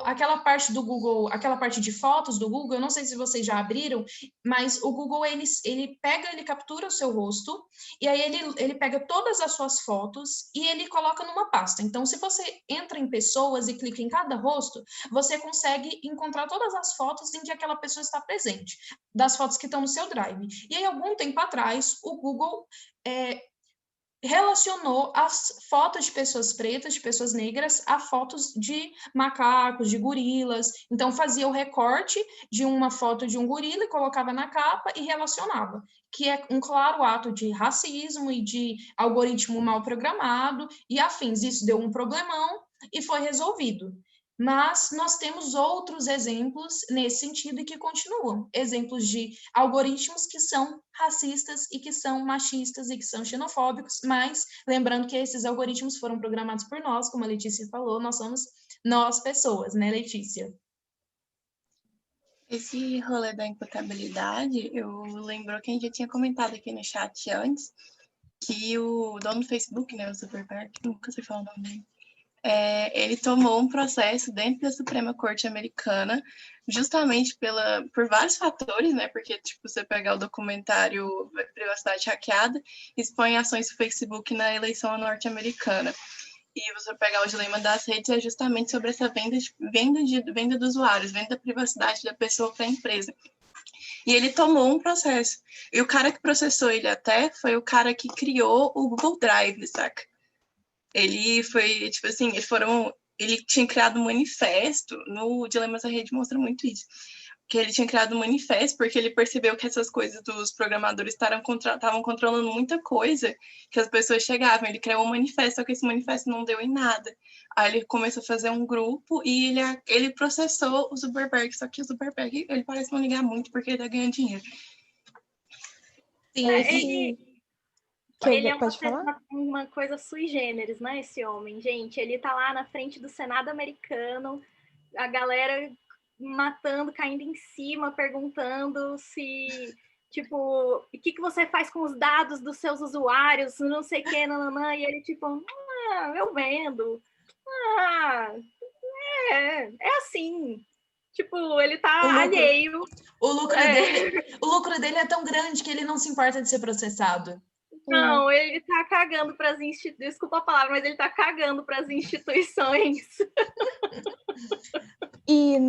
aquela parte do Google, aquela parte de fotos do Google, eu não sei se vocês já abriram, mas o Google, ele captura o seu rosto, e aí ele pega todas as suas fotos e ele coloca numa pasta. Então, se você entra em pessoas e clica em cada rosto, você consegue encontrar todas as fotos em que aquela pessoa está presente, das fotos que estão no seu Drive. E aí, algum tempo atrás, o Google relacionou as fotos de pessoas pretas, de pessoas negras, a fotos de macacos, de gorilas. Então, fazia o recorte de uma foto de um gorila e colocava na capa e relacionava, que é um claro ato de racismo e de algoritmo mal programado e afins. Isso deu um problemão e foi resolvido. Mas nós temos outros exemplos nesse sentido e que continuam. Exemplos de algoritmos que são racistas e que são machistas e que são xenofóbicos, mas lembrando que esses algoritmos foram programados por nós, como a Letícia falou, nós somos nós pessoas, né, Letícia? Esse rolê da imputabilidade, eu lembro que a gente já tinha comentado aqui no chat antes, que o dono do Facebook, né, o Zuckerberg, nunca sei falar o nome dele, ele tomou um processo dentro da Suprema Corte Americana, justamente por vários fatores, né? Porque, tipo, você pegar o documentário Privacidade Hackeada, expõe ações do Facebook na eleição norte-americana. E você pegar o dilema das redes é justamente sobre essa venda de usuários, venda da privacidade da pessoa para a empresa. E ele tomou um processo. E o cara que processou ele até foi o cara que criou o Google Drive, saca? Ele foi, tipo assim, ele tinha criado um manifesto, no Dilemas da Rede mostra muito isso, que ele tinha criado um manifesto porque ele percebeu que essas coisas dos programadores estavam controlando muita coisa, que as pessoas chegavam, ele criou um manifesto, só que esse manifesto não deu em nada. Aí ele começou a fazer um grupo e ele processou o Zuckerberg, só que o Zuckerberg, ele parece não ligar muito porque ele tá ganhando dinheiro. Sim, ele é uma coisa sui generis, né, esse homem, gente. Ele tá lá na frente do Senado americano, a galera matando, caindo em cima, perguntando se, tipo, o que você faz com os dados dos seus usuários, não sei o que, nananã, e ele, tipo, eu vendo. É assim. Tipo, ele tá alheio. O lucro dele é tão grande que ele não se importa de ser processado. Não, ele tá cagando para as instituições. Desculpa a palavra, mas ele tá cagando para as instituições. E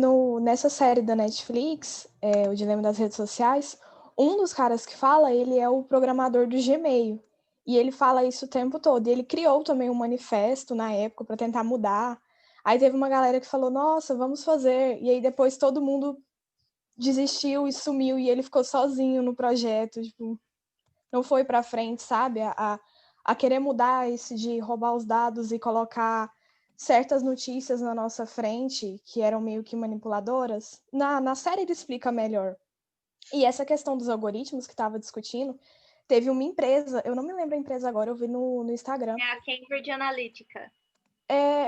nessa série da Netflix, O Dilema das Redes Sociais, um dos caras que fala, ele é o programador do Gmail. E ele fala isso o tempo todo. E ele criou também um manifesto na época para tentar mudar. Aí teve uma galera que falou, nossa, vamos fazer. E aí depois todo mundo desistiu e sumiu. E ele ficou sozinho no projeto, tipo, não foi para frente, sabe? A querer mudar isso de roubar os dados e colocar certas notícias na nossa frente, que eram meio que manipuladoras. Na série ele explica melhor. E essa questão dos algoritmos que estava discutindo, teve uma empresa, eu não me lembro a empresa agora, eu vi no Instagram. É a Cambridge Analytica.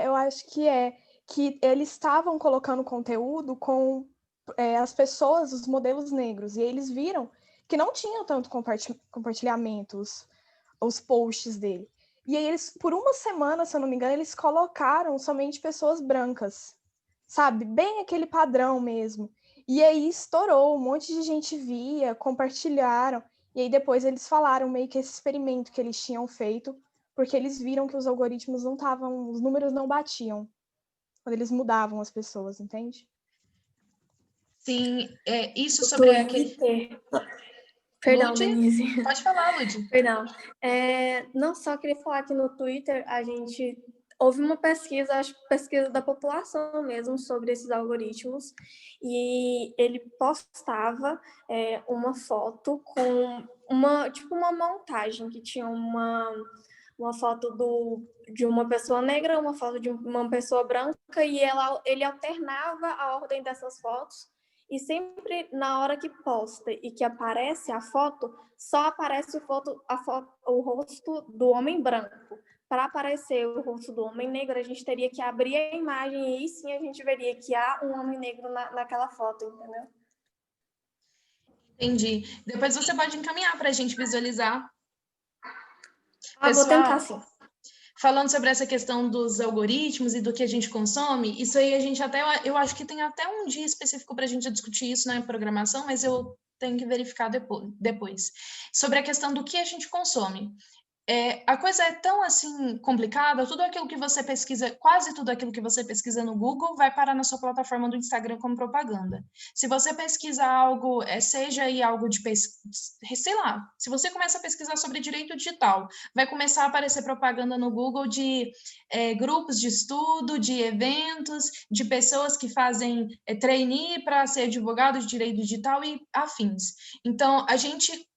Eu acho que eles estavam colocando conteúdo com as pessoas, os modelos negros, e eles viram que não tinham tanto compartilhamentos, os posts dele. E aí eles, por uma semana, se eu não me engano, eles colocaram somente pessoas brancas, sabe? Bem aquele padrão mesmo. E aí estourou, um monte de gente via, compartilharam. E aí depois eles falaram meio que esse experimento que eles tinham feito, porque eles viram que os algoritmos não estavam, os números não batiam quando eles mudavam as pessoas, entende? Sim, isso sobre aquele... Perdão, Ludi? Denise. Pode falar, Ludi. Perdão. Não, só queria falar que no Twitter houve uma pesquisa, acho que pesquisa da população mesmo, sobre esses algoritmos, e ele postava uma foto com uma montagem, que tinha uma foto de uma pessoa negra, uma foto de uma pessoa branca, e ele alternava a ordem dessas fotos, E sempre na hora que posta e que aparece a foto, só aparece o rosto do homem branco. Para aparecer o rosto do homem negro, a gente teria que abrir a imagem e aí sim a gente veria que há um homem negro naquela foto, entendeu? Entendi. Depois você pode encaminhar para a gente visualizar. Vou tentar sim. Falando sobre essa questão dos algoritmos e do que a gente consome, isso aí a gente até, eu acho que tem até um dia específico para a gente discutir isso na programação, mas eu tenho que verificar depois. Sobre a questão do que a gente consome. A coisa é tão assim complicada, tudo aquilo que você pesquisa, quase tudo aquilo que você pesquisa no Google vai parar na sua plataforma do Instagram como propaganda. Se você pesquisa algo, seja aí algo de sei lá, se você começa a pesquisar sobre direito digital, vai começar a aparecer propaganda no Google de grupos de estudo, de eventos, de pessoas que fazem trainee para ser advogado de direito digital e afins. Então, a gente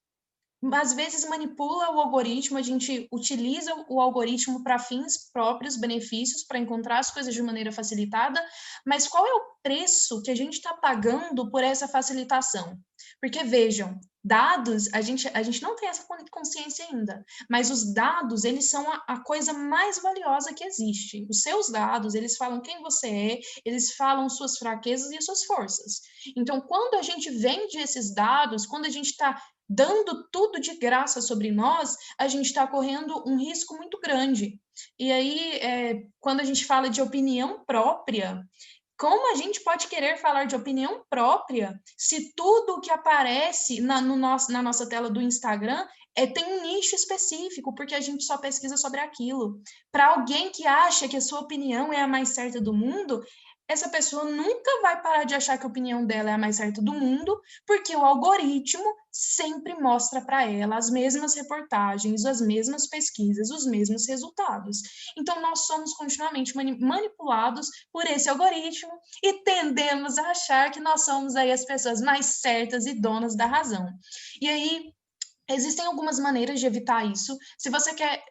às vezes manipula o algoritmo, a gente utiliza o algoritmo para fins próprios, benefícios, para encontrar as coisas de maneira facilitada, mas qual é o preço que a gente está pagando por essa facilitação? Porque, vejam, dados, a gente não tem essa consciência ainda, mas os dados, eles são a coisa mais valiosa que existe. Os seus dados, eles falam quem você é, eles falam suas fraquezas e suas forças. Então, quando a gente vende esses dados, quando a gente está dando tudo de graça sobre nós, a gente está correndo um risco muito grande. E aí, quando a gente fala de opinião própria, como a gente pode querer falar de opinião própria se tudo que aparece na nossa tela do Instagram tem um nicho específico, porque a gente só pesquisa sobre aquilo? Para alguém que acha que a sua opinião é a mais certa do mundo, essa pessoa nunca vai parar de achar que a opinião dela é a mais certa do mundo, porque o algoritmo sempre mostra para ela as mesmas reportagens, as mesmas pesquisas, os mesmos resultados. Então, nós somos continuamente manipulados por esse algoritmo e tendemos a achar que nós somos aí as pessoas mais certas e donas da razão. E aí, existem algumas maneiras de evitar isso. Se você quer...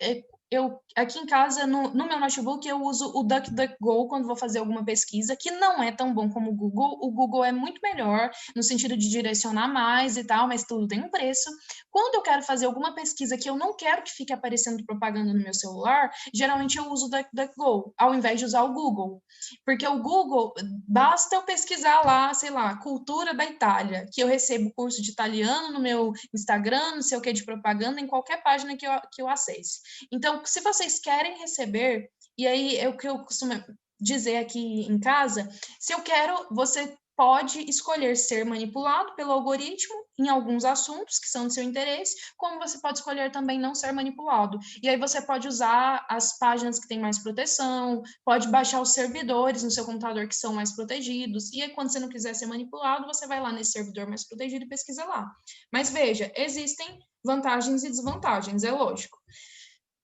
aqui em casa, no meu notebook, eu uso o DuckDuckGo quando vou fazer alguma pesquisa, que não é tão bom como o Google. O Google é muito melhor no sentido de direcionar mais e tal, mas tudo tem um preço. Quando eu quero fazer alguma pesquisa que eu não quero que fique aparecendo propaganda no meu celular, geralmente eu uso o DuckDuckGo, ao invés de usar o Google. Porque o Google, basta eu pesquisar lá, sei lá, cultura da Itália, que eu recebo curso de italiano no meu Instagram, não sei o que de propaganda, em qualquer página que eu acesse. Então, se vocês querem receber, e aí é o que eu costumo dizer aqui em casa, se eu quero, você pode escolher ser manipulado pelo algoritmo em alguns assuntos que são do seu interesse, como você pode escolher também não ser manipulado. E aí você pode usar as páginas que têm mais proteção, pode baixar os servidores no seu computador que são mais protegidos, e aí quando você não quiser ser manipulado, você vai lá nesse servidor mais protegido e pesquisa lá. Mas veja, existem vantagens e desvantagens, é lógico.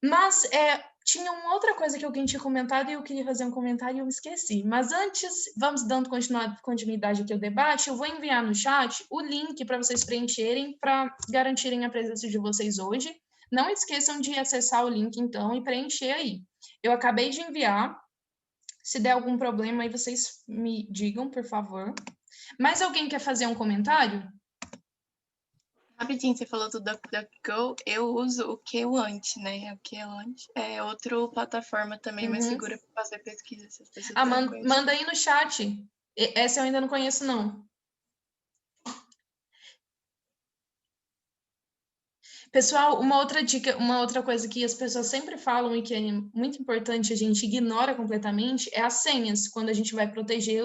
Mas tinha uma outra coisa que alguém tinha comentado e eu queria fazer um comentário e eu me esqueci. Mas antes, vamos dando continuidade aqui ao debate, eu vou enviar no chat o link para vocês preencherem, para garantirem a presença de vocês hoje. Não esqueçam de acessar o link, então, e preencher aí. Eu acabei de enviar. Se der algum problema aí, vocês me digam, por favor. Mais alguém quer fazer um comentário? Rapidinho, você falou do DuckDuckGo, eu uso o Qwant, né? O Qwant é outra plataforma também mais segura para fazer pesquisa. Manda aí no chat. Essa eu ainda não conheço, não. Pessoal, uma outra dica, uma outra coisa que as pessoas sempre falam e que é muito importante, a gente ignora completamente, é as senhas, quando a gente vai proteger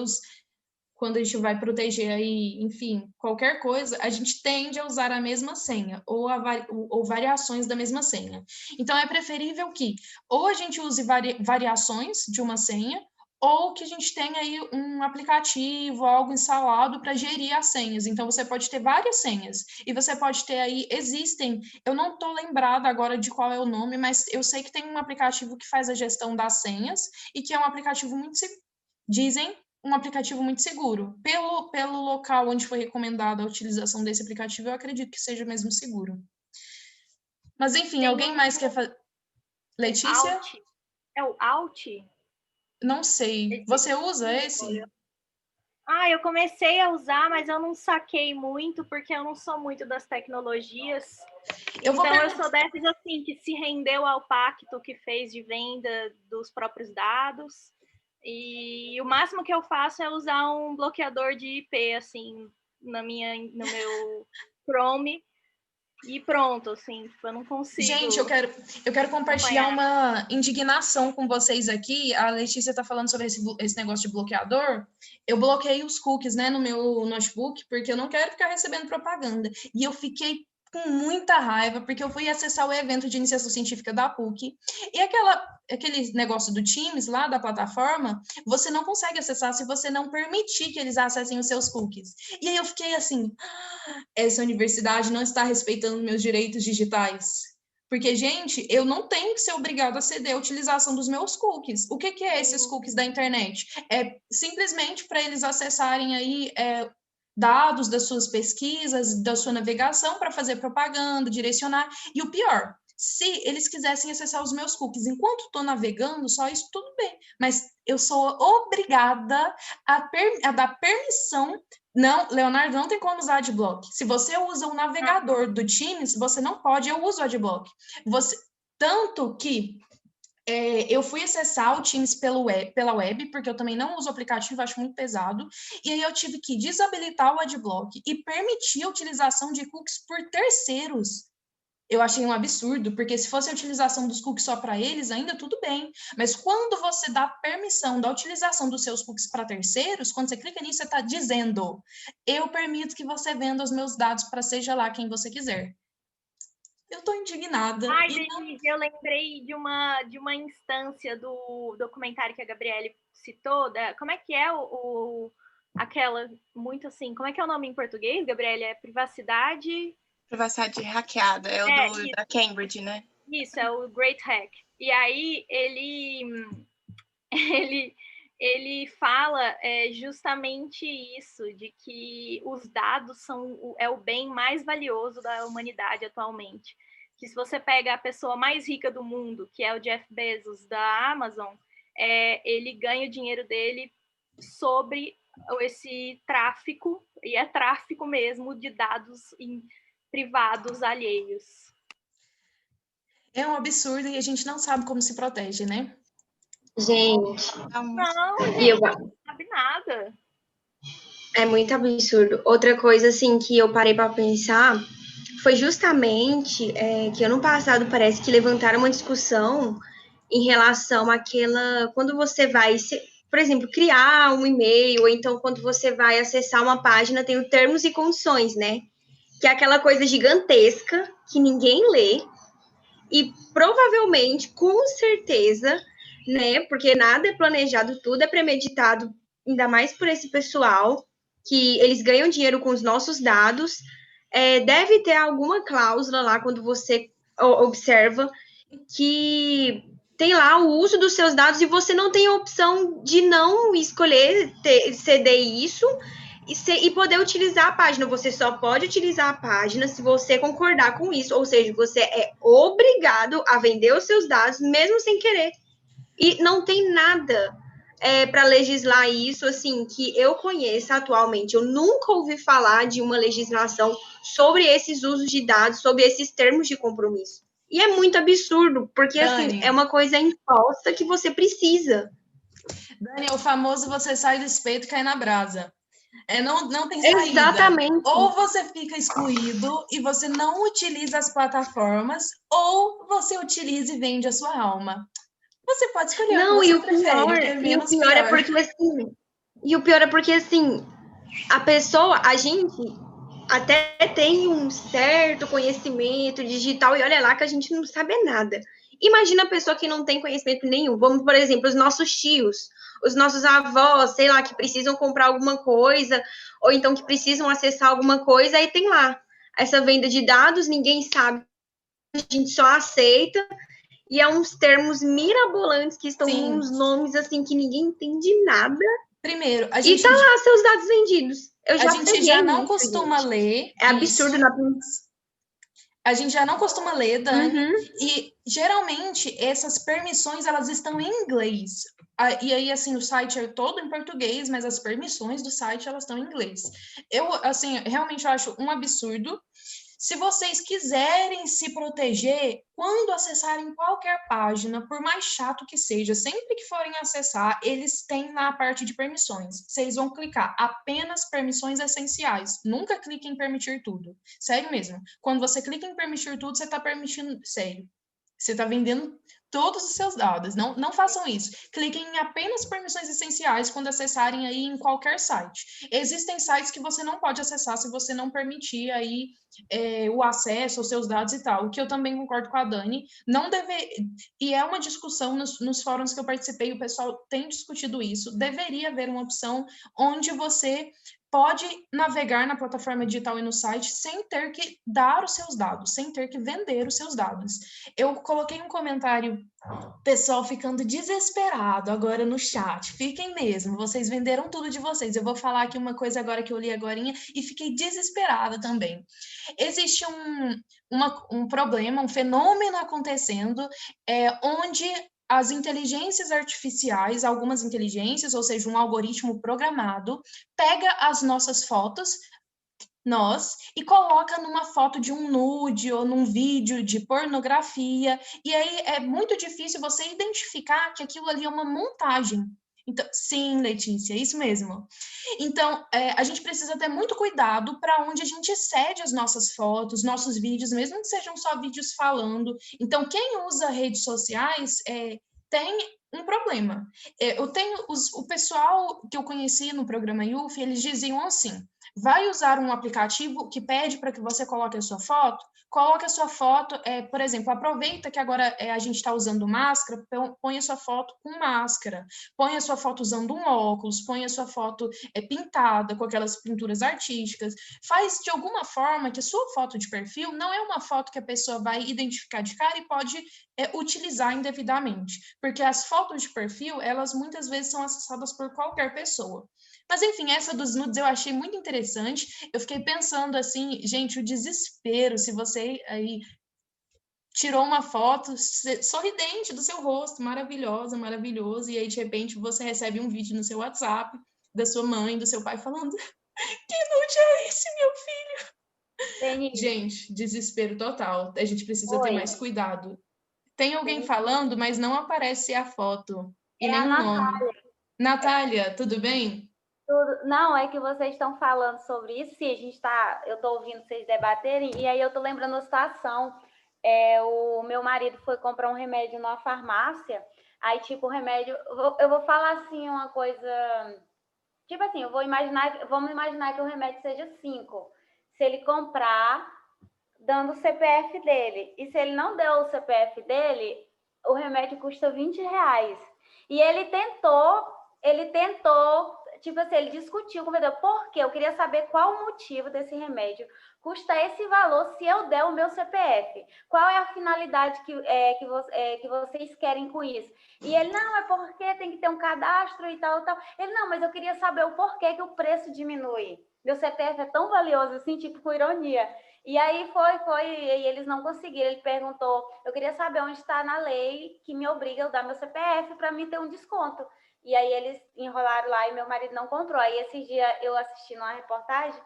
aí, enfim, qualquer coisa, a gente tende a usar a mesma senha ou variações da mesma senha. Então, é preferível que ou a gente use variações de uma senha, ou que a gente tenha aí um aplicativo, algo instalado para gerir as senhas. Então, você pode ter várias senhas. E você pode ter aí, eu não estou lembrada agora de qual é o nome, mas eu sei que tem um aplicativo que faz a gestão das senhas e que é um aplicativo muito seguro. Dizem um aplicativo muito seguro. Pelo local onde foi recomendada a utilização desse aplicativo, eu acredito que seja mesmo seguro. Mas, enfim, alguém mais quer fazer... Letícia? É o Alt? Não sei. Você usa esse? Eu comecei a usar, mas eu não saquei muito, porque eu não sou muito das tecnologias. Eu sou dessas assim, que se rendeu ao pacto que fez de venda dos próprios dados. E o máximo que eu faço é usar um bloqueador de IP, assim, no meu Chrome. E pronto, assim, eu não consigo. Gente, eu quero compartilhar uma indignação com vocês aqui. A Letícia está falando sobre esse negócio de bloqueador. Eu bloqueei os cookies, né, no meu notebook, porque eu não quero ficar recebendo propaganda. E eu fiquei com muita raiva, porque eu fui acessar o evento de iniciação científica da PUC, e aquele negócio do Teams lá, da plataforma, você não consegue acessar se você não permitir que eles acessem os seus cookies. E aí eu fiquei assim, essa universidade não está respeitando meus direitos digitais. Porque, gente, eu não tenho que ser obrigada a ceder a utilização dos meus cookies. O que é esses cookies da internet? É simplesmente para eles acessarem aí dados das suas pesquisas, da sua navegação para fazer propaganda, direcionar. E o pior, se eles quisessem acessar os meus cookies enquanto estou navegando, só isso tudo bem. Mas eu sou obrigada a dar permissão. Não, Leonardo, não tem como usar adblock. Se você usa o navegador do Teams, você não pode, eu uso o adblock. Tanto que eu fui acessar o Teams pela web, porque eu também não uso o aplicativo, acho muito pesado, e aí eu tive que desabilitar o adblock e permitir a utilização de cookies por terceiros. Eu achei um absurdo, porque se fosse a utilização dos cookies só para eles, ainda tudo bem. Mas quando você dá permissão da utilização dos seus cookies para terceiros, quando você clica nisso, você está dizendo: eu permito que você venda os meus dados para seja lá quem você quiser. Eu estou indignada. Denise, eu lembrei de uma instância do documentário que a Gabriele citou. Como é que é aquela, muito assim, como é que é o nome em português, Gabriele? É privacidade... Privacidade hackeada, da Cambridge, né? Isso, é o Great Hack. E aí ele fala justamente isso, de que os dados é o bem mais valioso da humanidade atualmente. Que se você pega a pessoa mais rica do mundo, que é o Jeff Bezos, da Amazon, ele ganha o dinheiro dele sobre esse tráfico, e é tráfico mesmo, de dados privados alheios. É um absurdo e a gente não sabe como se protege, né? Gente, não sabe nada. É muito absurdo. Outra coisa, assim, que eu parei para pensar foi justamente que ano passado parece que levantaram uma discussão em relação àquela... Quando você vai, por exemplo, criar um e-mail, ou então quando você vai acessar uma página, tem os termos e condições, né? Que é aquela coisa gigantesca que ninguém lê e provavelmente, com certeza, né? Porque nada é planejado, tudo é premeditado, ainda mais por esse pessoal, que eles ganham dinheiro com os nossos dados. Deve ter alguma cláusula lá quando você observa que tem lá o uso dos seus dados e você não tem a opção de não escolher ceder isso e poder utilizar a página. Você só pode utilizar a página se você concordar com isso, ou seja, você é obrigado a vender os seus dados mesmo sem querer. E não tem nada para legislar isso, assim, que eu conheça atualmente. Eu nunca ouvi falar de uma legislação sobre esses usos de dados, sobre esses termos de compromisso. E é muito absurdo, porque, Dani, assim, é uma coisa imposta que você precisa. Dani, o famoso você sai do espeto e cai na brasa. Não tem saída. Exatamente. Ou você fica excluído e você não utiliza as plataformas, ou você utiliza e vende a sua alma. Você pode escolher não, o que você você prefere. E o pior é porque, assim, a pessoa, a gente até tem um certo conhecimento digital e olha lá que a gente não sabe nada. Imagina a pessoa que não tem conhecimento nenhum. Vamos, por exemplo, os nossos tios, os nossos avós, sei lá, que precisam comprar alguma coisa, ou então que precisam acessar alguma coisa, aí tem lá essa venda de dados, ninguém sabe, a gente só aceita. E é uns termos mirabolantes que estão com uns nomes assim que ninguém entende nada. Primeiro, e tá lá seus dados vendidos. A gente já não costuma ler. É absurdo na A gente já não costuma ler, Dani, Uhum. e geralmente essas permissões, elas estão em inglês. E aí, assim, o site é todo em português, mas as permissões do site, elas estão em inglês. Eu, assim, realmente acho um absurdo. Se vocês quiserem se proteger, quando acessarem qualquer página, por mais chato que seja, sempre que forem acessar, eles têm na parte de permissões. Vocês vão clicar apenas permissões essenciais. Nunca clique em permitir tudo. Sério mesmo. Quando você clica em permitir tudo, você está permitindo... Sério. Você está vendendo todos os seus dados. Não façam isso. Cliquem em apenas permissões essenciais quando acessarem aí em qualquer site. Existem sites que você não pode acessar se você não permitir aí o acesso aos seus dados e tal. O que eu também concordo com a Dani. Não deve... E é uma discussão nos fóruns que eu participei, o pessoal tem discutido isso. Deveria haver uma opção onde você pode navegar na plataforma digital e no site sem ter que dar os seus dados, sem ter que vender os seus dados. Eu coloquei um comentário, pessoal ficando desesperado agora no chat. Fiquem mesmo, vocês venderam tudo de vocês. Eu vou falar aqui uma coisa agora que eu li agorinha e fiquei desesperada também. Existe um problema, um fenômeno acontecendo onde as inteligências artificiais, algumas inteligências, ou seja, um algoritmo programado, pega as nossas fotos, e coloca numa foto de um nude ou num vídeo de pornografia, e aí é muito difícil você identificar que aquilo ali é uma montagem. Então, sim, Letícia, isso mesmo. Então, a gente precisa ter muito cuidado para onde a gente cede as nossas fotos, nossos vídeos, mesmo que sejam só vídeos falando. Então, quem usa redes sociais tem um problema. Eu tenho o pessoal que eu conheci no programa YouF, eles diziam assim: vai usar um aplicativo que pede para que você coloque a sua foto? Coloque a sua foto, por exemplo, aproveita que agora a gente está usando máscara, põe a sua foto com máscara, põe a sua foto usando um óculos, põe a sua foto pintada com aquelas pinturas artísticas, faz de alguma forma que a sua foto de perfil não é uma foto que a pessoa vai identificar de cara e pode utilizar indevidamente, porque as fotos de perfil, elas muitas vezes são acessadas por qualquer pessoa. Mas, enfim, essa dos nudes eu achei muito interessante. Eu fiquei pensando assim, gente, o desespero, se você aí tirou uma foto sorridente do seu rosto, maravilhosa, maravilhoso, e aí, de repente, você recebe um vídeo no seu WhatsApp da sua mãe, do seu pai, falando: que nude é esse, meu filho? Denise. Gente, desespero total. A gente precisa ter mais cuidado. Tem alguém Denise. falando, mas não aparece a foto e nem a o nome. Natália. Natália, tudo bem? Tudo. Não, é que vocês estão falando sobre isso, sim, eu estou ouvindo vocês debaterem, e aí eu estou lembrando a situação. O meu marido foi comprar um remédio numa farmácia, aí, tipo, o remédio... Eu vou falar, assim, uma coisa... Tipo assim, vamos imaginar que o remédio seja 5. Se ele comprar, dando o CPF dele, e se ele não deu o CPF dele, o remédio custa R$20. E ele tentou, tipo assim, ele discutiu com o vendedor, por quê? Eu queria saber qual o motivo desse remédio custa esse valor se eu der o meu CPF. Qual é a finalidade que vocês querem com isso? E ele, não, é porque tem que ter um cadastro e tal, tal. Ele, não, mas eu queria saber o porquê que o preço diminui. Meu CPF é tão valioso, assim, tipo, com ironia. E aí e eles não conseguiram. Ele perguntou, eu queria saber onde está na lei que me obriga a dar meu CPF para mim ter um desconto. E aí eles enrolaram lá e meu marido não comprou. Aí esses dias eu assisti numa reportagem,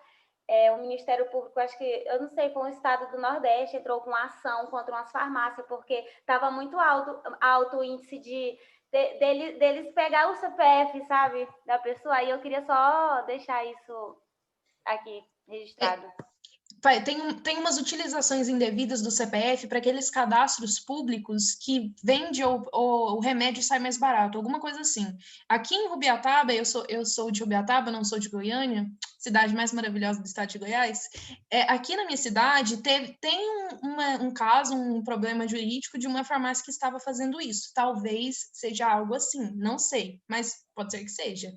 o Ministério Público, acho que, eu não sei, foi um estado do Nordeste, entrou com uma ação contra umas farmácias, porque estava muito alto o índice deles pegar o CPF, sabe, da pessoa. Aí eu queria só deixar isso aqui registrado. Tem umas utilizações indevidas do CPF para aqueles cadastros públicos que vende o remédio sai mais barato, alguma coisa assim. Aqui em Rubiataba, eu sou de Rubiataba, não sou de Goiânia, cidade mais maravilhosa do estado de Goiás. Aqui na minha cidade tem um caso, um problema jurídico de uma farmácia que estava fazendo isso. Talvez seja algo assim, não sei, mas pode ser que seja.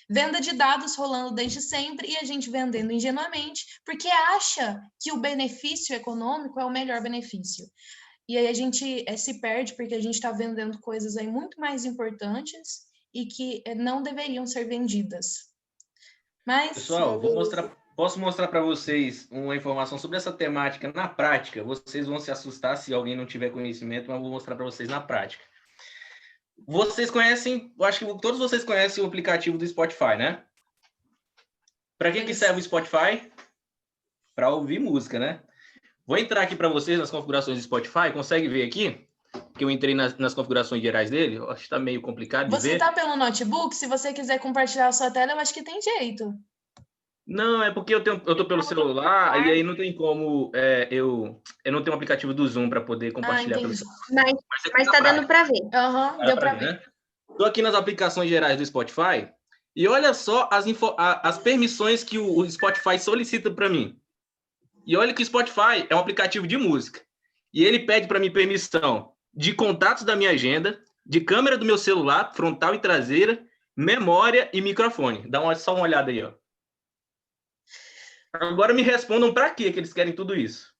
Venda de dados rolando desde sempre e a gente vendendo ingenuamente, porque acha que o benefício econômico é o melhor benefício. E aí a gente se perde porque a gente está vendendo coisas aí muito mais importantes e que não deveriam ser vendidas. Mas... Pessoal, vou Posso mostrar para vocês uma informação sobre essa temática na prática. Vocês vão se assustar se alguém não tiver conhecimento, mas eu vou mostrar para vocês na prática. Vocês conhecem, eu acho que todos vocês conhecem o aplicativo do Spotify, né? Para que serve o Spotify? Para ouvir música, né? Vou entrar aqui para vocês nas configurações do Spotify. Consegue ver aqui? Que eu entrei nas configurações gerais dele. Eu acho que está meio complicado de ver. Você está pelo notebook? Se você quiser compartilhar a sua tela, eu acho que tem jeito. Não, é porque eu tô pelo celular e aí não tem como... eu não tenho um aplicativo do Zoom para poder compartilhar pelo celular. Mas tá dando para ver. Deu para ver. Né? Tô aqui nas aplicações gerais do Spotify e olha só as permissões que o Spotify solicita para mim. E olha que o Spotify é um aplicativo de música. E ele pede para mim permissão de contatos da minha agenda, de câmera do meu celular, frontal e traseira, memória e microfone. Dá só uma olhada aí, ó. Agora me respondam para que eles querem tudo isso.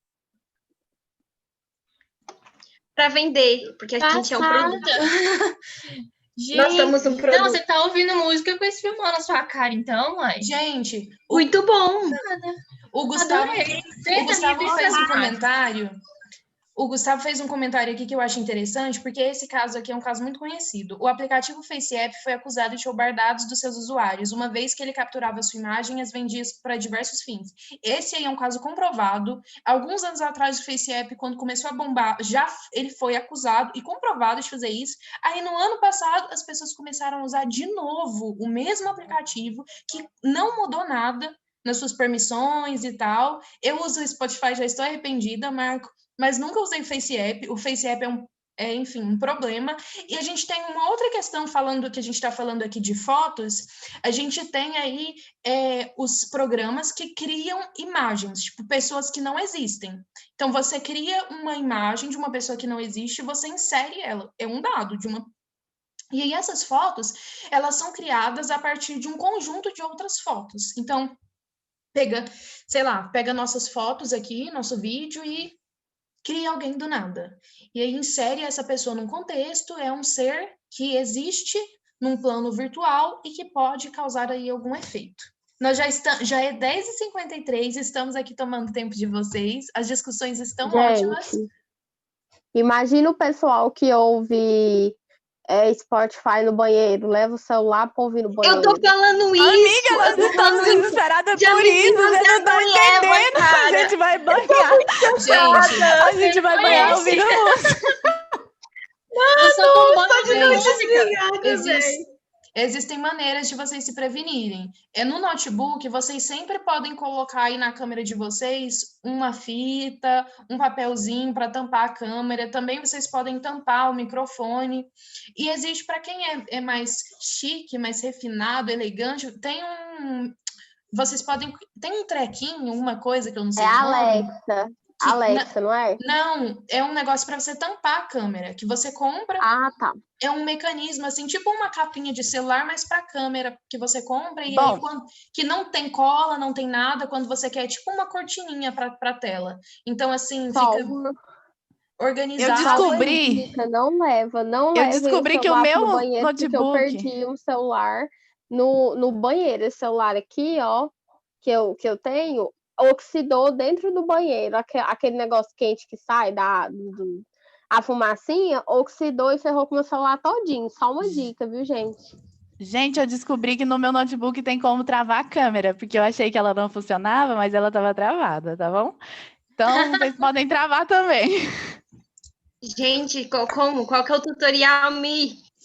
Para vender, porque a gente é um produto. Gente, Nós somos um produto. não, você tá ouvindo música com esse filmão na sua cara, então, mãe? Gente, muito bom. O Gustavo fez um comentário. O Gustavo fez um comentário aqui que eu acho interessante, porque esse caso aqui é um caso muito conhecido. O aplicativo FaceApp foi acusado de roubar dados dos seus usuários, uma vez que ele capturava sua imagem e as vendia para diversos fins. Esse aí é um caso comprovado. Alguns anos atrás, o FaceApp, quando começou a bombar, ele foi acusado e comprovado de fazer isso. Aí, no ano passado, as pessoas começaram a usar de novo o mesmo aplicativo, que não mudou nada nas suas permissões e tal. Eu uso o Spotify, já estou arrependida, Marco, mas nunca usei o FaceApp. O FaceApp enfim, um problema. E a gente tem uma outra questão, falando que a gente está falando aqui de fotos, a gente tem aí os programas que criam imagens, tipo, pessoas que não existem. Então, você cria uma imagem de uma pessoa que não existe e você insere ela. É um dado de uma... E aí, essas fotos, elas são criadas a partir de um conjunto de outras fotos. Então, pega nossas fotos aqui, nosso vídeo e cria alguém do nada. E aí insere essa pessoa num contexto, é um ser que existe num plano virtual e que pode causar aí algum efeito. Nós já é 10h53, estamos aqui tomando tempo de vocês, as discussões estão ótimas. Imagina o pessoal que ouve Spotify no banheiro, leva o celular para ouvir no banheiro. Eu tô falando isso! Amiga, nós estamos desesperadas por isso, você não tá entendendo. A gente vai banhar. A gente vai banhar ouvindo música. Existem maneiras de vocês se prevenirem. No notebook, vocês sempre podem colocar aí na câmera de vocês uma fita, um papelzinho para tampar a câmera. Também vocês podem tampar o microfone. E existe, para quem é mais chique, mais refinado, elegante, tem um trequinho, uma coisa que eu não sei. Alexa, não é? Não, é um negócio para você tampar a câmera, que você compra. Ah, tá. É um mecanismo, assim, tipo uma capinha de celular, mas para câmera, que você compra e aí, que não tem cola, não tem nada, quando você quer, tipo uma cortininha para tela. Então, assim, fica organizado. Eu descobri. Eu descobri que o meu notebook... Eu perdi um celular no banheiro. Esse celular aqui, ó, que eu tenho, oxidou dentro do banheiro. Aquele negócio quente que sai a fumacinha, oxidou e ferrou com o meu celular todinho. Só uma dica, viu, gente? Gente, eu descobri que no meu notebook tem como travar a câmera, porque eu achei que ela não funcionava, mas ela estava travada, tá bom? Então, vocês podem travar também. Gente, como? Qual que é o tutorial?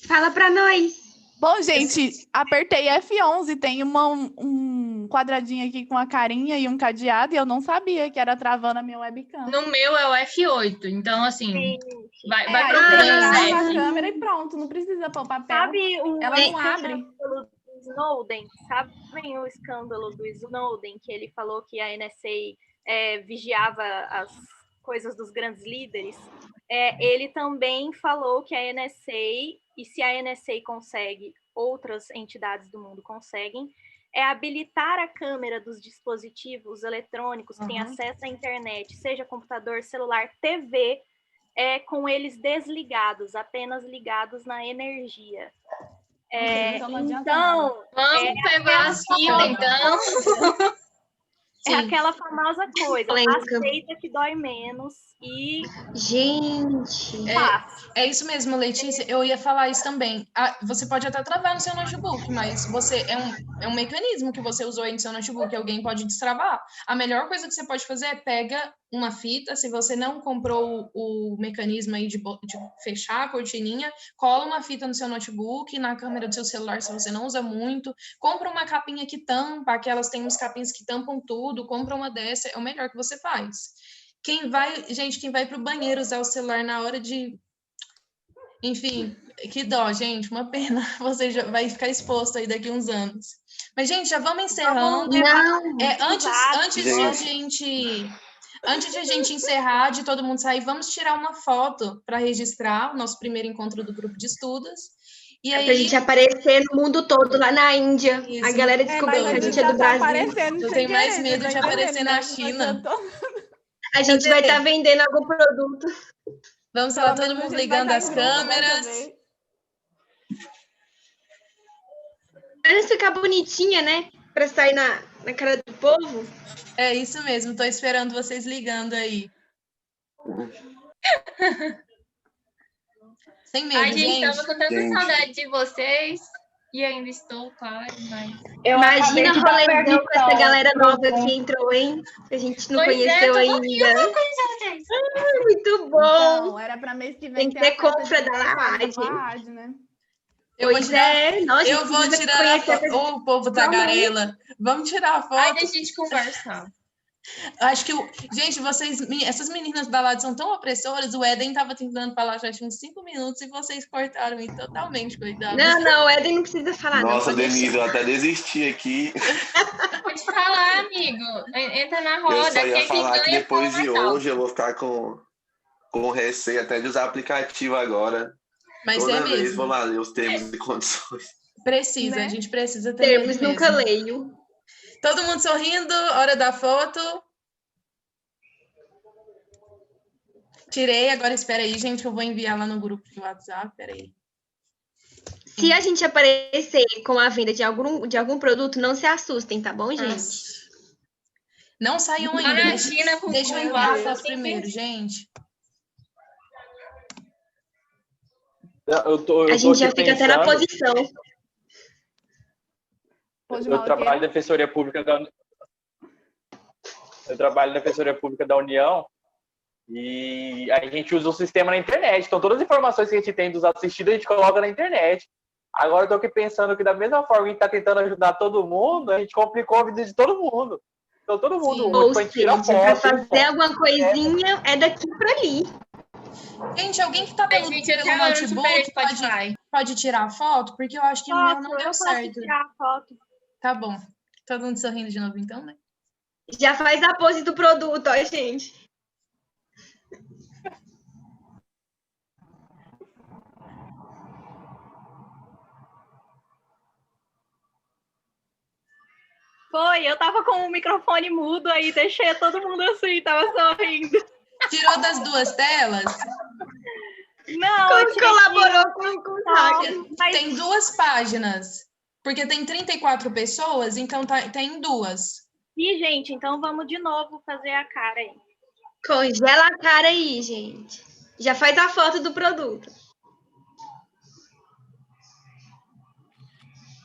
Fala pra nós. Bom, gente, apertei F11, tem um quadradinho aqui com a carinha e um cadeado, e eu não sabia que era travando a minha webcam. No meu é o F8, então, assim, vai procurando a câmera e pronto, não precisa pôr papel. Sabe ela não abre. Do Snowden, sabem o escândalo do Snowden, que ele falou que a NSA vigiava as coisas dos grandes líderes? Ele também falou que a NSA, e se a NSA consegue, outras entidades do mundo conseguem, habilitar a câmera dos dispositivos eletrônicos que têm acesso à internet, seja computador, celular, TV, com eles desligados, apenas ligados na energia. Então, vamos pegar a fita, então. É aquela famosa coisa, Polêmica. aceita que dói menos e Gente, É isso mesmo, Letícia. Eu ia falar isso também. Você pode até travar no seu notebook, mas você é um mecanismo que você usou aí no seu notebook. Alguém pode destravar. A melhor coisa que você pode fazer é pega uma fita. Se você não comprou o mecanismo aí de fechar a cortininha, cola uma fita no seu notebook, na câmera do seu celular, se você não usa muito. Compra uma capinha que tampa. Aquelas tem uns capinhas que tampam tudo. Compra uma dessa. É o melhor que você faz. Quem vai para o banheiro usar o celular na hora de... Enfim, que dó, gente, uma pena. Você já vai ficar exposto aí daqui a uns anos. Mas, gente, já vamos encerrando. Antes de a gente encerrar, de todo mundo sair, vamos tirar uma foto para registrar o nosso primeiro encontro do grupo de estudos. E aí... Pra gente aparecer no mundo todo, lá na Índia. Isso. A galera descobriu que a gente é do Brasil. Eu tenho mais medo de aparecer na China. A gente vai estar vendendo algum produto. Vamos lá, todo mundo ligando as câmeras. Pra ficar bonitinha, né? Pra sair na cara do povo. É isso mesmo, tô esperando vocês ligando aí. Sem medo, Ai, gente, tava com tanta saudade de vocês. E ainda estou, claro, mas... Imagina o rolezão com essa galera nova que entrou, hein? Que a gente não conheceu ainda. Muito bom! Então, era pra mês que vem. Tem que ter compra da rádio. Né? Eu vou tirar a foto. O povo tagarela. Vamos tirar a foto. Ai, deixa a gente conversar. Acho que, gente, essas meninas da lá são tão opressoras. O Éden estava tentando falar já tinha uns 5 minutos e vocês cortaram aí totalmente, coitado. Não, o Éden não precisa falar. Nossa, Denise, eu até desisti aqui. Pode falar, amigo. Entra na roda. Eu só ia falar que depois de hoje eu vou ficar com receio até de usar aplicativo agora. Mas toda é vez mesmo. vou lá ler os termos e condições. Precisa, né? A gente precisa ter termos, nunca leio. Todo mundo sorrindo, hora da foto. Tirei, agora espera aí, gente, eu vou enviar lá no grupo de WhatsApp, peraí. Se a gente aparecer com a venda de algum produto, não se assustem, tá bom, gente? Não saiam ainda, deixa eu enviar a foto primeiro, gente. A gente já fica até na posição. Eu trabalho na Defensoria Pública da União e a gente usa o sistema na internet. Então, todas as informações que a gente tem dos assistidos, a gente coloca na internet. Agora, eu estou aqui pensando que, da mesma forma que a gente está tentando ajudar todo mundo, a gente complicou a vida de todo mundo. Então, todo mundo usa, para fazer alguma coisinha, é daqui para ali. Gente, alguém que está pelo notebook pode tirar a foto? Porque eu acho que o meu não deu certo. Tirar a foto. Tá bom. Todo mundo sorrindo de novo, então, né? Já faz a pose do produto, ó, gente. Foi, eu tava com o microfone mudo aí, deixei todo mundo assim, tava sorrindo. Tirou das duas telas? Não, colaborou com o Saga. Tem 2 páginas. Porque tem 34 pessoas, então tem 2. Ih, gente, então vamos de novo fazer a cara aí. Congela a cara aí, gente. Já faz a foto do produto.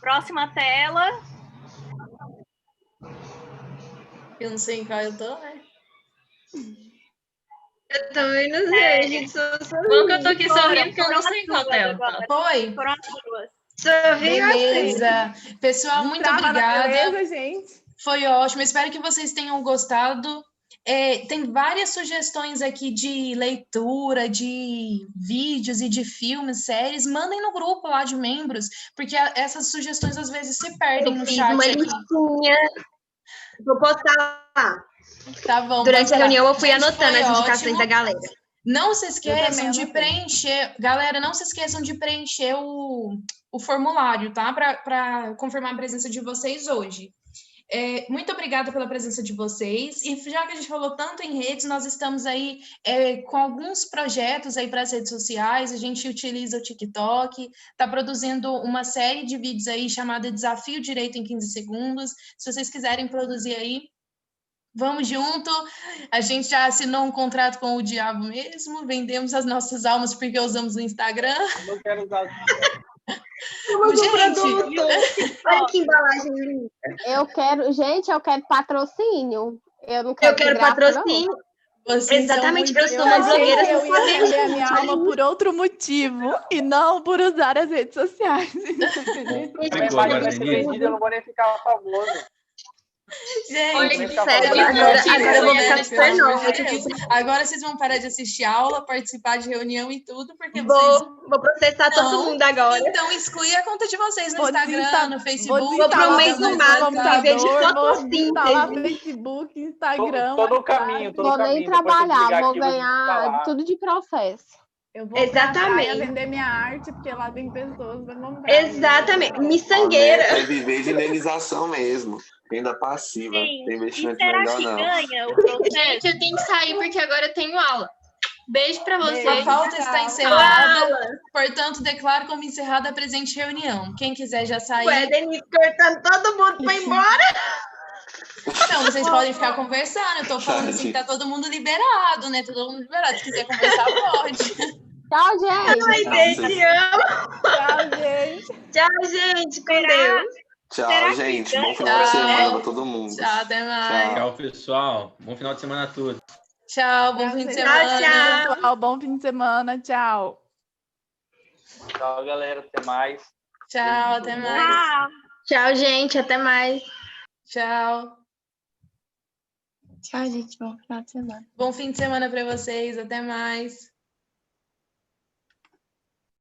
Próxima tela. Eu não sei em qual eu tô, né? Eu também não sei, gente. Bom que eu tô aqui sorrindo, porque eu não sei em qual tela. Foi? Foram as 2. Beleza. Pessoal, muito obrigada. Beleza, gente. Foi ótimo. Espero que vocês tenham gostado. Tem várias sugestões aqui de leitura, de vídeos e de filmes, séries. Mandem no grupo lá de membros, porque essas sugestões às vezes se perdem no chat. Uma listinha. Vou postar lá. Tá bom. Durante a reunião eu fui anotando as indicações da galera. Não se esqueçam de preencher, galera, não se esqueçam de preencher o formulário, tá? Para confirmar a presença de vocês hoje. Muito obrigada pela presença de vocês. E já que a gente falou tanto em redes, nós estamos aí com alguns projetos aí para as redes sociais. A gente utiliza o TikTok, está produzindo uma série de vídeos aí chamada Desafio Direito em 15 Segundos. Se vocês quiserem produzir aí, Vamos junto. A gente já assinou um contrato com o diabo mesmo. Vendemos as nossas almas porque usamos o Instagram. Eu não quero usar. Gente, olha que embalagem linda. Eu quero patrocínio. Eu não quero Eu quero de graça, patrocínio. vocês são Exatamente, muito eu sou uma achei blogueira que eu sem ia poder. vender a minha alma por outro motivo e não por usar as redes sociais. Minha imagem vai ser vendida, eu não vou nem ficar famoso. Gente, Olha que sério, sério, agora eu vou ficar né, super pelo amor nova. de Deus. Agora vocês vão parar de assistir aula, participar de reunião e tudo, porque vocês... Vou processar todo Não, mundo agora. Então exclui a conta de vocês no Vou Instagram, desinsta- no Vou Facebook. Vou pro meio desinstalar do meu mato, computador, viver de vou desinstalar fotossíntese. Facebook, Instagram, Tô no WhatsApp. caminho, tô no Vou caminho. nem Depois que eu trabalhar, desligar vou aqui, eu vou ganhar desinstalar. tudo de processo. Eu vou pra Exatamente. praia vender minha arte, porque lá tem pessoas pra comprar. Exatamente. A meta Miçangueira. é viver de indenização mesmo. Renda passiva. Sim. Tem E investimento será melhor, que não. ganha o processo? Gente, eu tenho que sair porque agora eu tenho aula. Beijo pra A vocês. pauta está encerrada, portanto, declaro como encerrada a presente reunião. Quem quiser já sair... Ué, Denise cortando todo mundo pra ir embora. Então, vocês podem ficar conversando. Eu tô falando assim, tá todo mundo liberado, né? Todo mundo liberado. Se quiser conversar, pode. Tchau, gente. Ai, gente, amo. Tchau, gente. Tchau, gente. Com Deus. Tchau, gente. Bom final de semana pra todo mundo. Tchau, até mais. Tchau, pessoal. Bom final de semana a todos. Tchau, bom fim de Tchau, semana. tchau. Pessoal, bom fim de semana. Tchau. Tchau, galera. Até mais. Tchau, até mais. Tchau, gente. Até mais. Tchau. Tchau, gente. Bom final de semana. Bom fim de semana para vocês. Até mais.